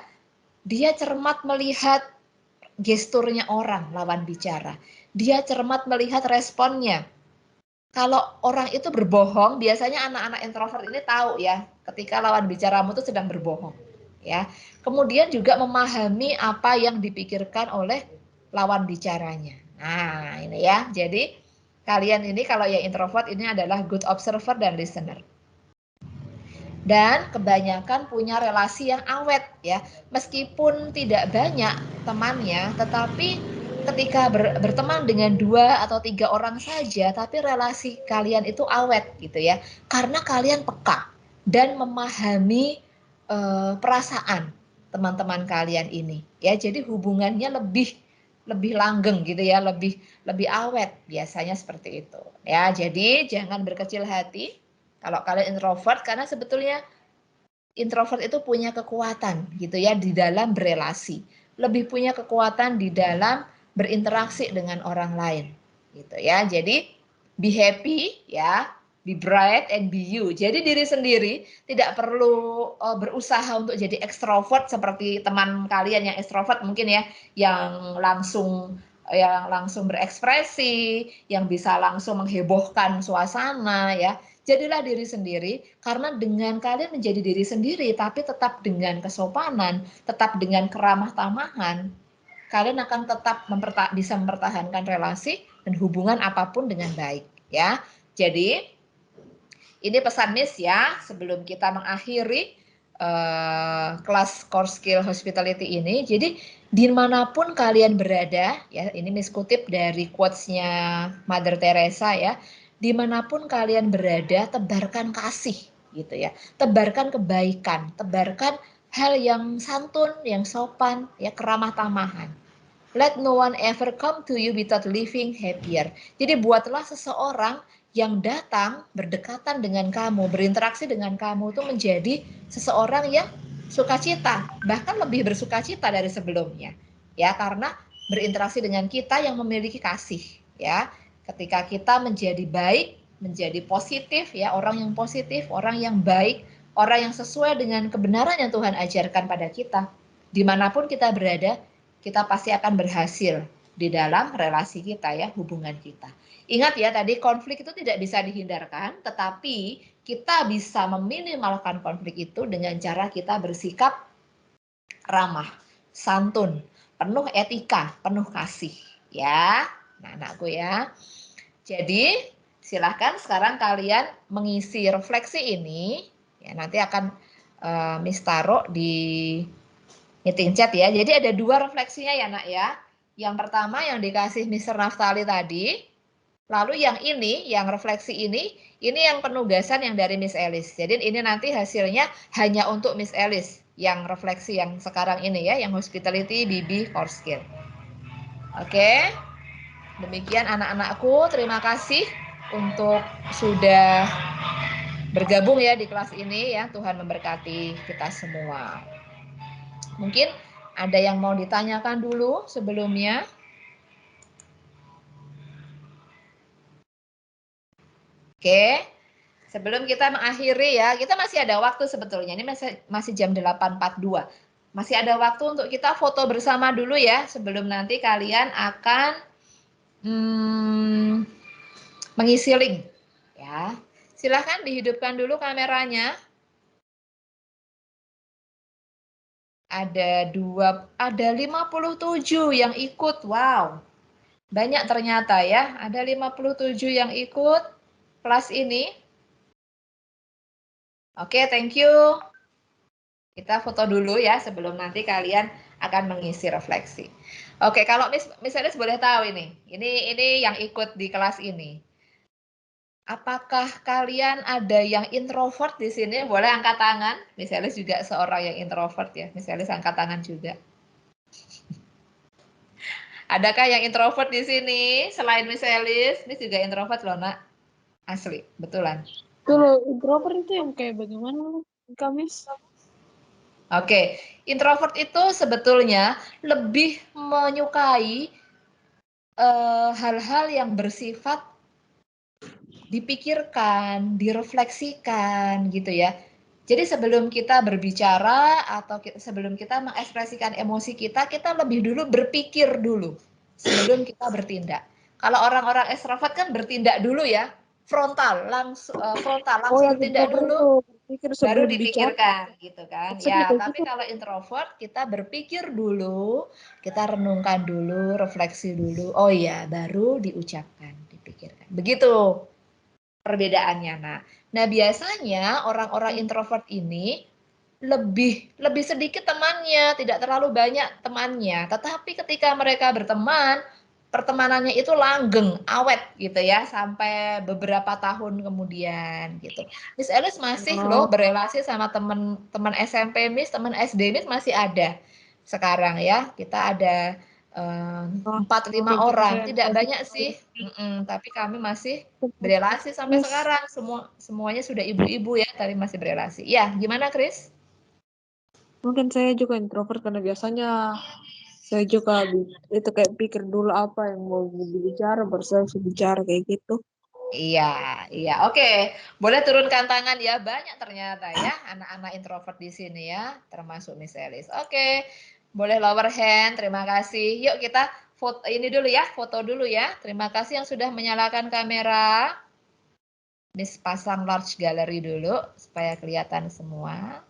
Dia cermat melihat gesturnya orang lawan bicara. Dia cermat melihat responnya. Kalau orang itu berbohong, biasanya anak-anak introvert ini tahu ya, ketika lawan bicaramu itu sedang berbohong. Ya. Kemudian juga memahami apa yang dipikirkan oleh lawan bicaranya. Nah, ini ya. Jadi kalian ini kalau yang introvert ini adalah good observer dan listener. Dan kebanyakan punya relasi yang awet ya. Meskipun tidak banyak temannya, tetapi ketika berteman dengan 2 atau 3 orang saja, tapi relasi kalian itu awet gitu ya. Karena kalian peka dan memahami perasaan teman-teman kalian ini ya. Jadi hubungannya lebih langgeng gitu ya, lebih awet biasanya seperti itu. Ya, jadi jangan berkecil hati kalau kalian introvert, karena sebetulnya introvert itu punya kekuatan gitu ya di dalam berelasi, lebih punya kekuatan di dalam berinteraksi dengan orang lain gitu ya. Jadi be happy ya, be bright and be you. Jadi diri sendiri, tidak perlu berusaha untuk jadi ekstrovert seperti teman kalian yang ekstrovert mungkin ya, yang langsung berekspresi, yang bisa langsung menghebohkan suasana ya. Jadilah diri sendiri, karena dengan kalian menjadi diri sendiri tapi tetap dengan kesopanan, tetap dengan keramah tamahan, kalian akan tetap bisa mempertahankan relasi dan hubungan apapun dengan baik ya. Jadi ini pesan Miss ya, sebelum kita mengakhiri kelas core skill hospitality ini. Jadi dimanapun kalian berada ya, ini Miss kutip dari quotes-nya Mother Teresa ya, dimanapun kalian berada, tebarkan kasih gitu ya, tebarkan kebaikan, tebarkan hal yang santun, yang sopan, ya keramah tamahan. Let no one ever come to you without leaving happier. Jadi buatlah seseorang yang datang berdekatan dengan kamu, berinteraksi dengan kamu itu menjadi seseorang yang sukacita, bahkan lebih bersukacita dari sebelumnya. Ya, karena berinteraksi dengan kita yang memiliki kasih, ya. Ketika kita menjadi baik, menjadi positif ya, orang yang positif, orang yang baik, orang yang sesuai dengan kebenaran yang Tuhan ajarkan pada kita, dimanapun kita berada, kita pasti akan berhasil di dalam relasi kita ya, hubungan kita. Ingat ya, tadi konflik itu tidak bisa dihindarkan, tetapi kita bisa meminimalkan konflik itu dengan cara kita bersikap ramah, santun, penuh etika, penuh kasih ya. Nah, anakku ya. Jadi, silahkan sekarang kalian mengisi refleksi ini. Ya, nanti akan Miss taruh di meeting chat ya. Jadi ada 2 refleksinya ya nak ya. Yang pertama yang dikasih Mr. Naftali tadi. Lalu yang ini, yang refleksi ini yang penugasan yang dari Miss Elis. Jadi ini nanti hasilnya hanya untuk Miss Elis. Yang refleksi yang sekarang ini ya, yang hospitality, BB, core skill. Oke. Demikian anak-anakku, terima kasih untuk sudah bergabung ya di kelas ini ya. Tuhan memberkati kita semua. Mungkin ada yang mau ditanyakan dulu sebelumnya? Oke. Sebelum kita mengakhiri ya, kita masih ada waktu sebetulnya. Ini masih jam 8.42. Masih ada waktu untuk kita foto bersama dulu ya, sebelum nanti kalian akan mengisi link. Ya. Silahkan dihidupkan dulu kameranya. Ada 57 yang ikut. Wow. Banyak ternyata ya. Ada 57 yang ikut kelas ini. Oke, thank you. Kita foto dulu ya sebelum nanti kalian akan mengisi refleksi. Oke, kalau Miss Elis boleh tahu ini yang ikut di kelas ini. Apakah kalian ada yang introvert di sini? Boleh angkat tangan. Miss Elis juga seorang yang introvert ya. Miss Elis angkat tangan juga. Adakah yang introvert di sini selain Miss Elis? Miss juga introvert loh nak. Asli, betulan. Kalau introvert itu yang kayak bagaimana, Kak Miss? Oke, introvert itu sebetulnya lebih menyukai hal-hal yang bersifat dipikirkan, direfleksikan gitu ya. Jadi sebelum kita berbicara atau sebelum kita mengekspresikan emosi kita lebih dulu berpikir dulu sebelum kita bertindak. Kalau orang-orang ekstrovert kan bertindak dulu ya, frontal langsung bertindak dulu, baru dipikirkan gitu kan. Ya, tapi kalau introvert kita berpikir dulu, kita renungkan dulu, refleksi dulu. Oh iya, baru diucapkan, dipikirkan. Begitu perbedaannya. Nah, biasanya orang-orang introvert ini lebih sedikit temannya, tidak terlalu banyak temannya. Tetapi ketika mereka berteman, pertemanannya itu langgeng, awet gitu ya, sampai beberapa tahun kemudian gitu. Miss Elis masih loh berelasi sama teman SMP Miss, teman SD Miss masih ada sekarang ya. Kita ada 4-5 orang, tidak banyak sih, tapi kami masih berelasi sampai sekarang. Semuanya sudah ibu-ibu ya, tapi masih berelasi. Ya, gimana Chris? Mungkin saya juga introvert karena biasanya saya juga itu kayak pikir dulu apa yang mau dibicara, baru saya bicara kayak gitu. Iya, oke. Boleh turunkan tangan ya, banyak ternyata ya anak-anak introvert di sini ya, termasuk Miss Elis. Oke, boleh lower hand, terima kasih. Yuk kita foto ini dulu ya, foto dulu ya. Terima kasih yang sudah menyalakan kamera. Miss pasang large gallery dulu supaya kelihatan semua.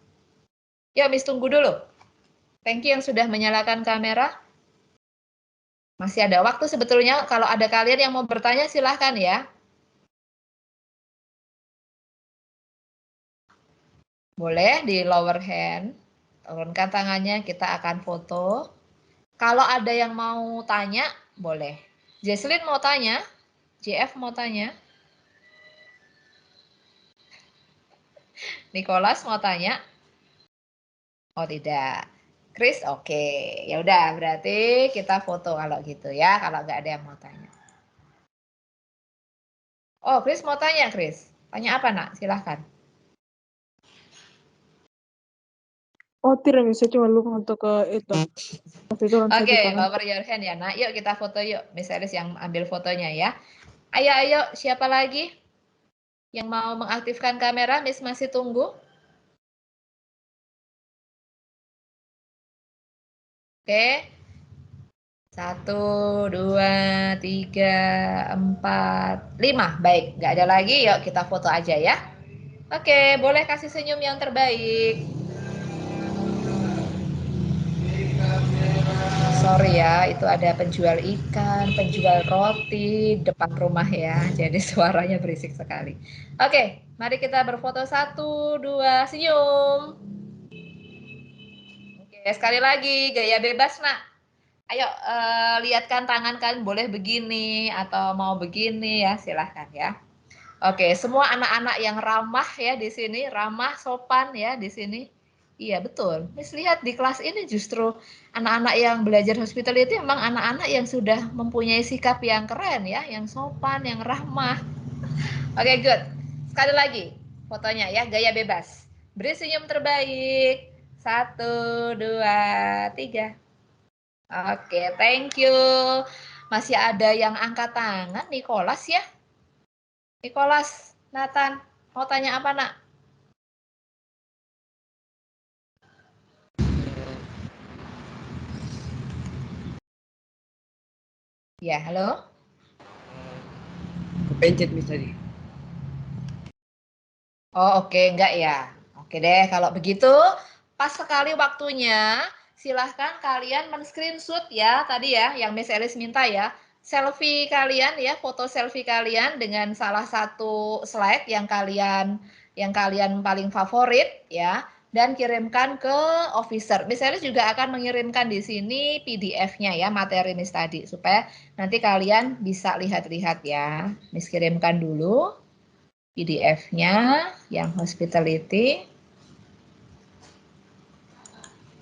Yuk Miss tunggu dulu. Thank you yang sudah menyalakan kamera. Masih ada waktu sebetulnya, kalau ada kalian yang mau bertanya silahkan ya. Boleh di lower hand, turunkan tangannya, kita akan foto. Kalau ada yang mau tanya, boleh. Jesslyn mau tanya, JF mau tanya. Nicholas mau tanya. Oh tidak. Chris oke. Ya udah berarti kita foto kalau gitu ya, kalau nggak ada yang mau tanya. Oh, Chris mau tanya, Chris. Tanya apa, Nak? Silahkan. Oh tidak, saya cuma lupa untuk itu. Oke, lower your hand ya, Nak. Yuk kita foto yuk. Miss Elis yang ambil fotonya ya. Ayo, siapa lagi yang mau mengaktifkan kamera? Miss masih tunggu. Oke. 1, 2, 3, 4, 5. Baik, nggak ada lagi. Yuk kita foto aja ya. Oke, boleh kasih senyum yang terbaik. So, Sorry ya, itu ada penjual ikan, penjual roti depan rumah ya. Jadi suaranya berisik sekali. Oke, mari kita berfoto 1, 2, senyum. Oke, sekali lagi gaya bebas, Nak. Ayo lihatkan tangan kalian, boleh begini atau mau begini ya, silahkan ya. Oke, semua anak-anak yang ramah ya di sini, ramah, sopan ya di sini. Iya betul. Miss lihat di kelas ini justru anak-anak yang belajar hospitality memang anak-anak yang sudah mempunyai sikap yang keren ya, yang sopan, yang ramah. Oke, good. Sekali lagi fotonya ya, gaya bebas. Beri senyum terbaik. 1, 2, 3. Oke, thank you. Masih ada yang angkat tangan, Nicholas ya? Nicholas, Nathan, mau tanya apa, Nak? Ya, halo? Kepencet Miss tadi. Oh, oke, enggak ya. Oke deh, kalau begitu pas sekali waktunya, silahkan kalian men-screenshot ya, tadi ya, yang Miss Elis minta ya. Selfie kalian ya, foto selfie kalian dengan salah satu slide yang kalian paling favorit ya, dan kirimkan ke officer. Miss Elis juga akan mengirimkan di sini PDF-nya ya, materi Miss tadi, supaya nanti kalian bisa lihat-lihat ya. Miss kirimkan dulu PDF-nya yang hospitality.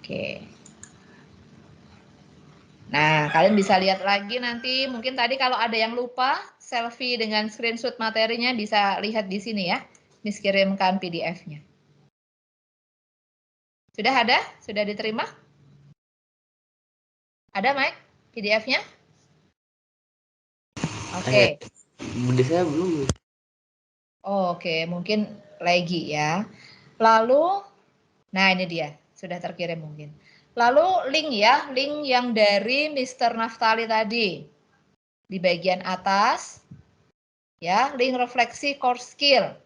Oke. Nah, kalian bisa lihat lagi nanti, mungkin tadi kalau ada yang lupa, selfie dengan screenshot materinya bisa lihat di sini ya. Miss kirimkan PDF-nya. Sudah ada? Sudah diterima? Ada, Mike? PDF-nya? Oke. Bunda saya belum. Oh, oke, mungkin lagi ya. Lalu, nah ini dia, sudah terkirim mungkin. Lalu link ya, link yang dari Mr. Naftali tadi. Di bagian atas, ya, link refleksi core skill.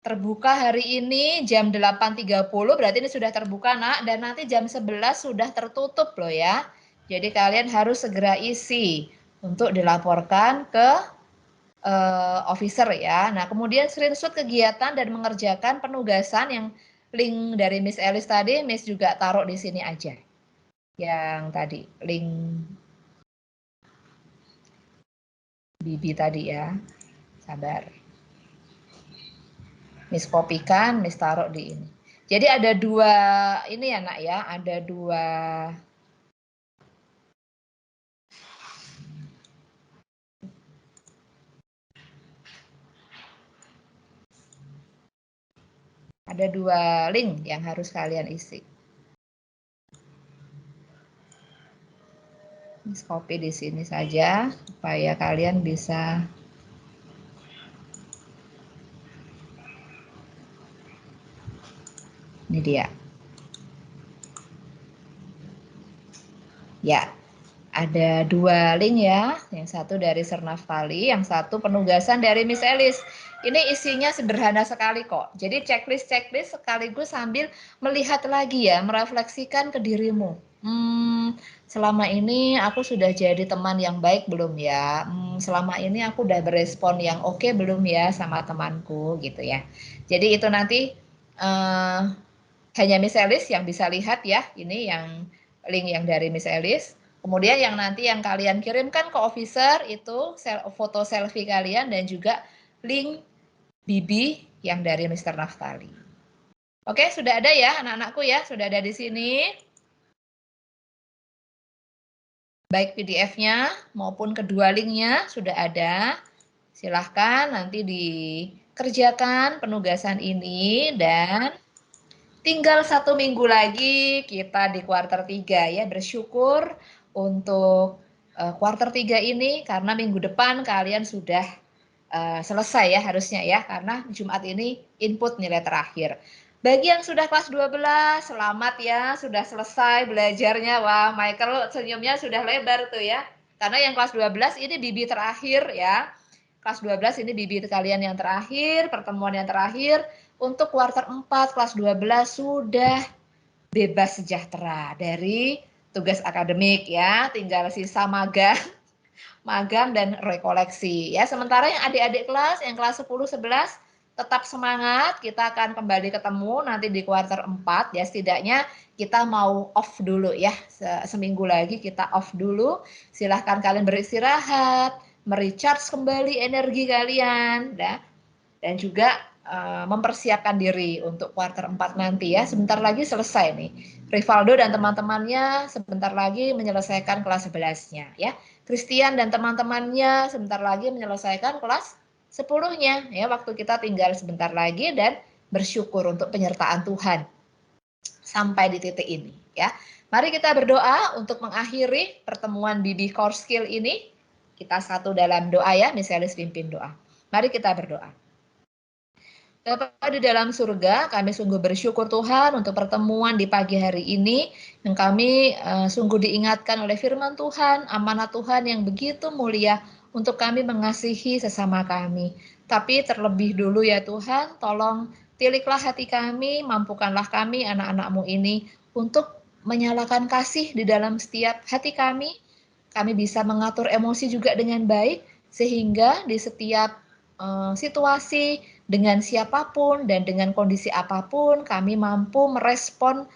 Terbuka hari ini jam 8.30, berarti ini sudah terbuka, Nak, dan nanti jam 11 sudah tertutup loh ya. Jadi kalian harus segera isi untuk dilaporkan ke officer ya. Nah, kemudian screenshot kegiatan dan mengerjakan penugasan yang link dari Miss Elis tadi, Miss juga taruh di sini aja. Yang tadi, link Bibi tadi ya. Sabar. Miss kopikan, Miss taruh di ini. Jadi ada dua ini ya, Nak ya, ada dua link yang harus kalian isi. Miss copy di sini saja supaya kalian bisa ini dia. Ya, ada dua link ya. Yang satu dari Sir Naftali, yang satu penugasan dari Miss Elis. Ini isinya sederhana sekali kok. Jadi checklist sekaligus sambil melihat lagi ya, merefleksikan ke dirimu. Selama ini aku sudah jadi teman yang baik belum ya? Selama ini aku udah berespon yang oke belum ya sama temanku gitu ya. Jadi itu nanti hanya Miss Elis yang bisa lihat ya. Ini yang link yang dari Miss Elis. Kemudian yang nanti yang kalian kirimkan ke officer itu foto selfie kalian dan juga link Bibi yang dari Mr. Naftali. Oke, sudah ada ya anak-anakku ya, sudah ada di sini. Baik PDF-nya maupun kedua linknya sudah ada. Silahkan nanti dikerjakan penugasan ini dan tinggal 1 minggu lagi kita di kuarter 3 ya. Bersyukur untuk kuarter 3 ini karena minggu depan kalian sudah selesai ya harusnya ya. Karena Jumat ini input nilai terakhir. Bagi yang sudah kelas 12, selamat ya, sudah selesai belajarnya. Wah, Michael senyumnya sudah lebar tuh ya. Karena yang kelas 12 ini bibi terakhir ya. Kelas 12 ini bibi kalian yang terakhir, pertemuan yang terakhir. Untuk kuarter 4 kelas 12 sudah bebas sejahtera dari tugas akademik ya, tinggal sisa magang, magang dan rekoleksi ya. Sementara yang adik-adik kelas, yang kelas 10, 11 tetap semangat, kita akan kembali ketemu nanti di kuarter 4 ya, setidaknya kita mau off dulu ya, seminggu lagi kita off dulu, silahkan kalian beristirahat, merecharge kembali energi kalian ya, dan juga mempersiapkan diri untuk kuarter 4 nanti ya, sebentar lagi selesai nih. Rivaldo dan teman-temannya sebentar lagi menyelesaikan kelas 11-nya ya. Christian dan teman-temannya sebentar lagi menyelesaikan kelas 10-nya ya, waktu kita tinggal sebentar lagi dan bersyukur untuk penyertaan Tuhan sampai di titik ini ya. Mari kita berdoa untuk mengakhiri pertemuan BB Core Skill ini. Kita satu dalam doa ya, misalnya pimpin doa. Mari kita berdoa. Bapa di dalam surga, kami sungguh bersyukur Tuhan untuk pertemuan di pagi hari ini yang kami sungguh diingatkan oleh firman Tuhan, amanat Tuhan yang begitu mulia untuk kami mengasihi sesama kami. Tapi terlebih dulu ya Tuhan, tolong tiliklah hati kami, mampukanlah kami anak-anak-Mu ini untuk menyalakan kasih di dalam setiap hati kami. Kami bisa mengatur emosi juga dengan baik, sehingga di setiap situasi dengan siapapun dan dengan kondisi apapun kami mampu merespon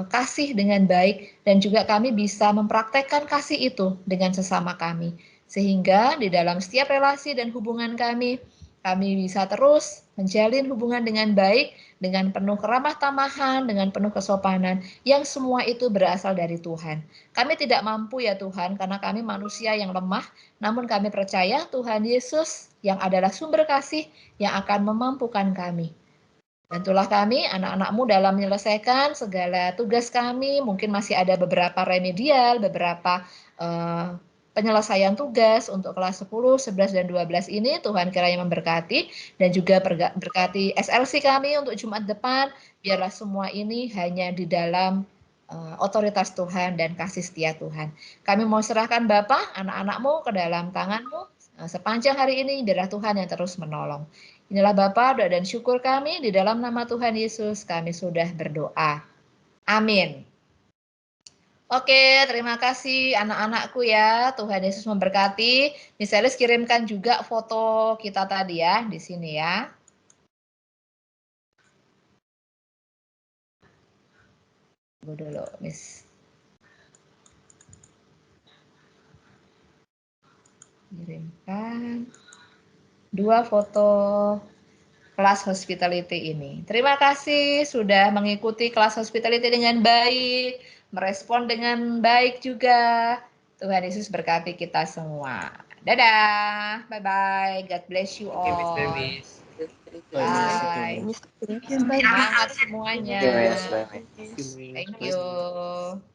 kasih dengan baik dan juga kami bisa mempraktekkan kasih itu dengan sesama kami sehingga di dalam setiap relasi dan hubungan kami bisa terus menjalin hubungan dengan baik, dengan penuh keramah tamahan, dengan penuh kesopanan, yang semua itu berasal dari Tuhan. Kami tidak mampu ya Tuhan, karena kami manusia yang lemah, namun kami percaya Tuhan Yesus yang adalah sumber kasih yang akan memampukan kami. Bantulah kami, anak-anak-Mu dalam menyelesaikan segala tugas kami, mungkin masih ada beberapa remedial, beberapa penyelesaian tugas untuk kelas 10, 11, dan 12 ini, Tuhan kiranya memberkati, dan juga berkati SLC kami untuk Jumat depan, biarlah semua ini hanya di dalam otoritas Tuhan dan kasih setia Tuhan. Kami mau serahkan Bapa, anak-anak-Mu ke dalam tangan-Mu, sepanjang hari ini, biarlah Tuhan yang terus menolong. Inilah Bapa, doa dan syukur kami, di dalam nama Tuhan Yesus, kami sudah berdoa. Amin. Oke, terima kasih anak-anakku ya. Tuhan Yesus memberkati. Misalis kirimkan juga foto kita tadi ya di sini ya. Tunggu dulu, Miss. Kirimkan 2 foto kelas hospitality ini. Terima kasih sudah mengikuti kelas hospitality dengan baik, merespon dengan baik juga. Tuhan Yesus berkati kita semua. Dadah, bye-bye. God bless you Oke, Miss all. Demis. Bye. Miss, Semangat semuanya. Thank you, Miss. Thank you.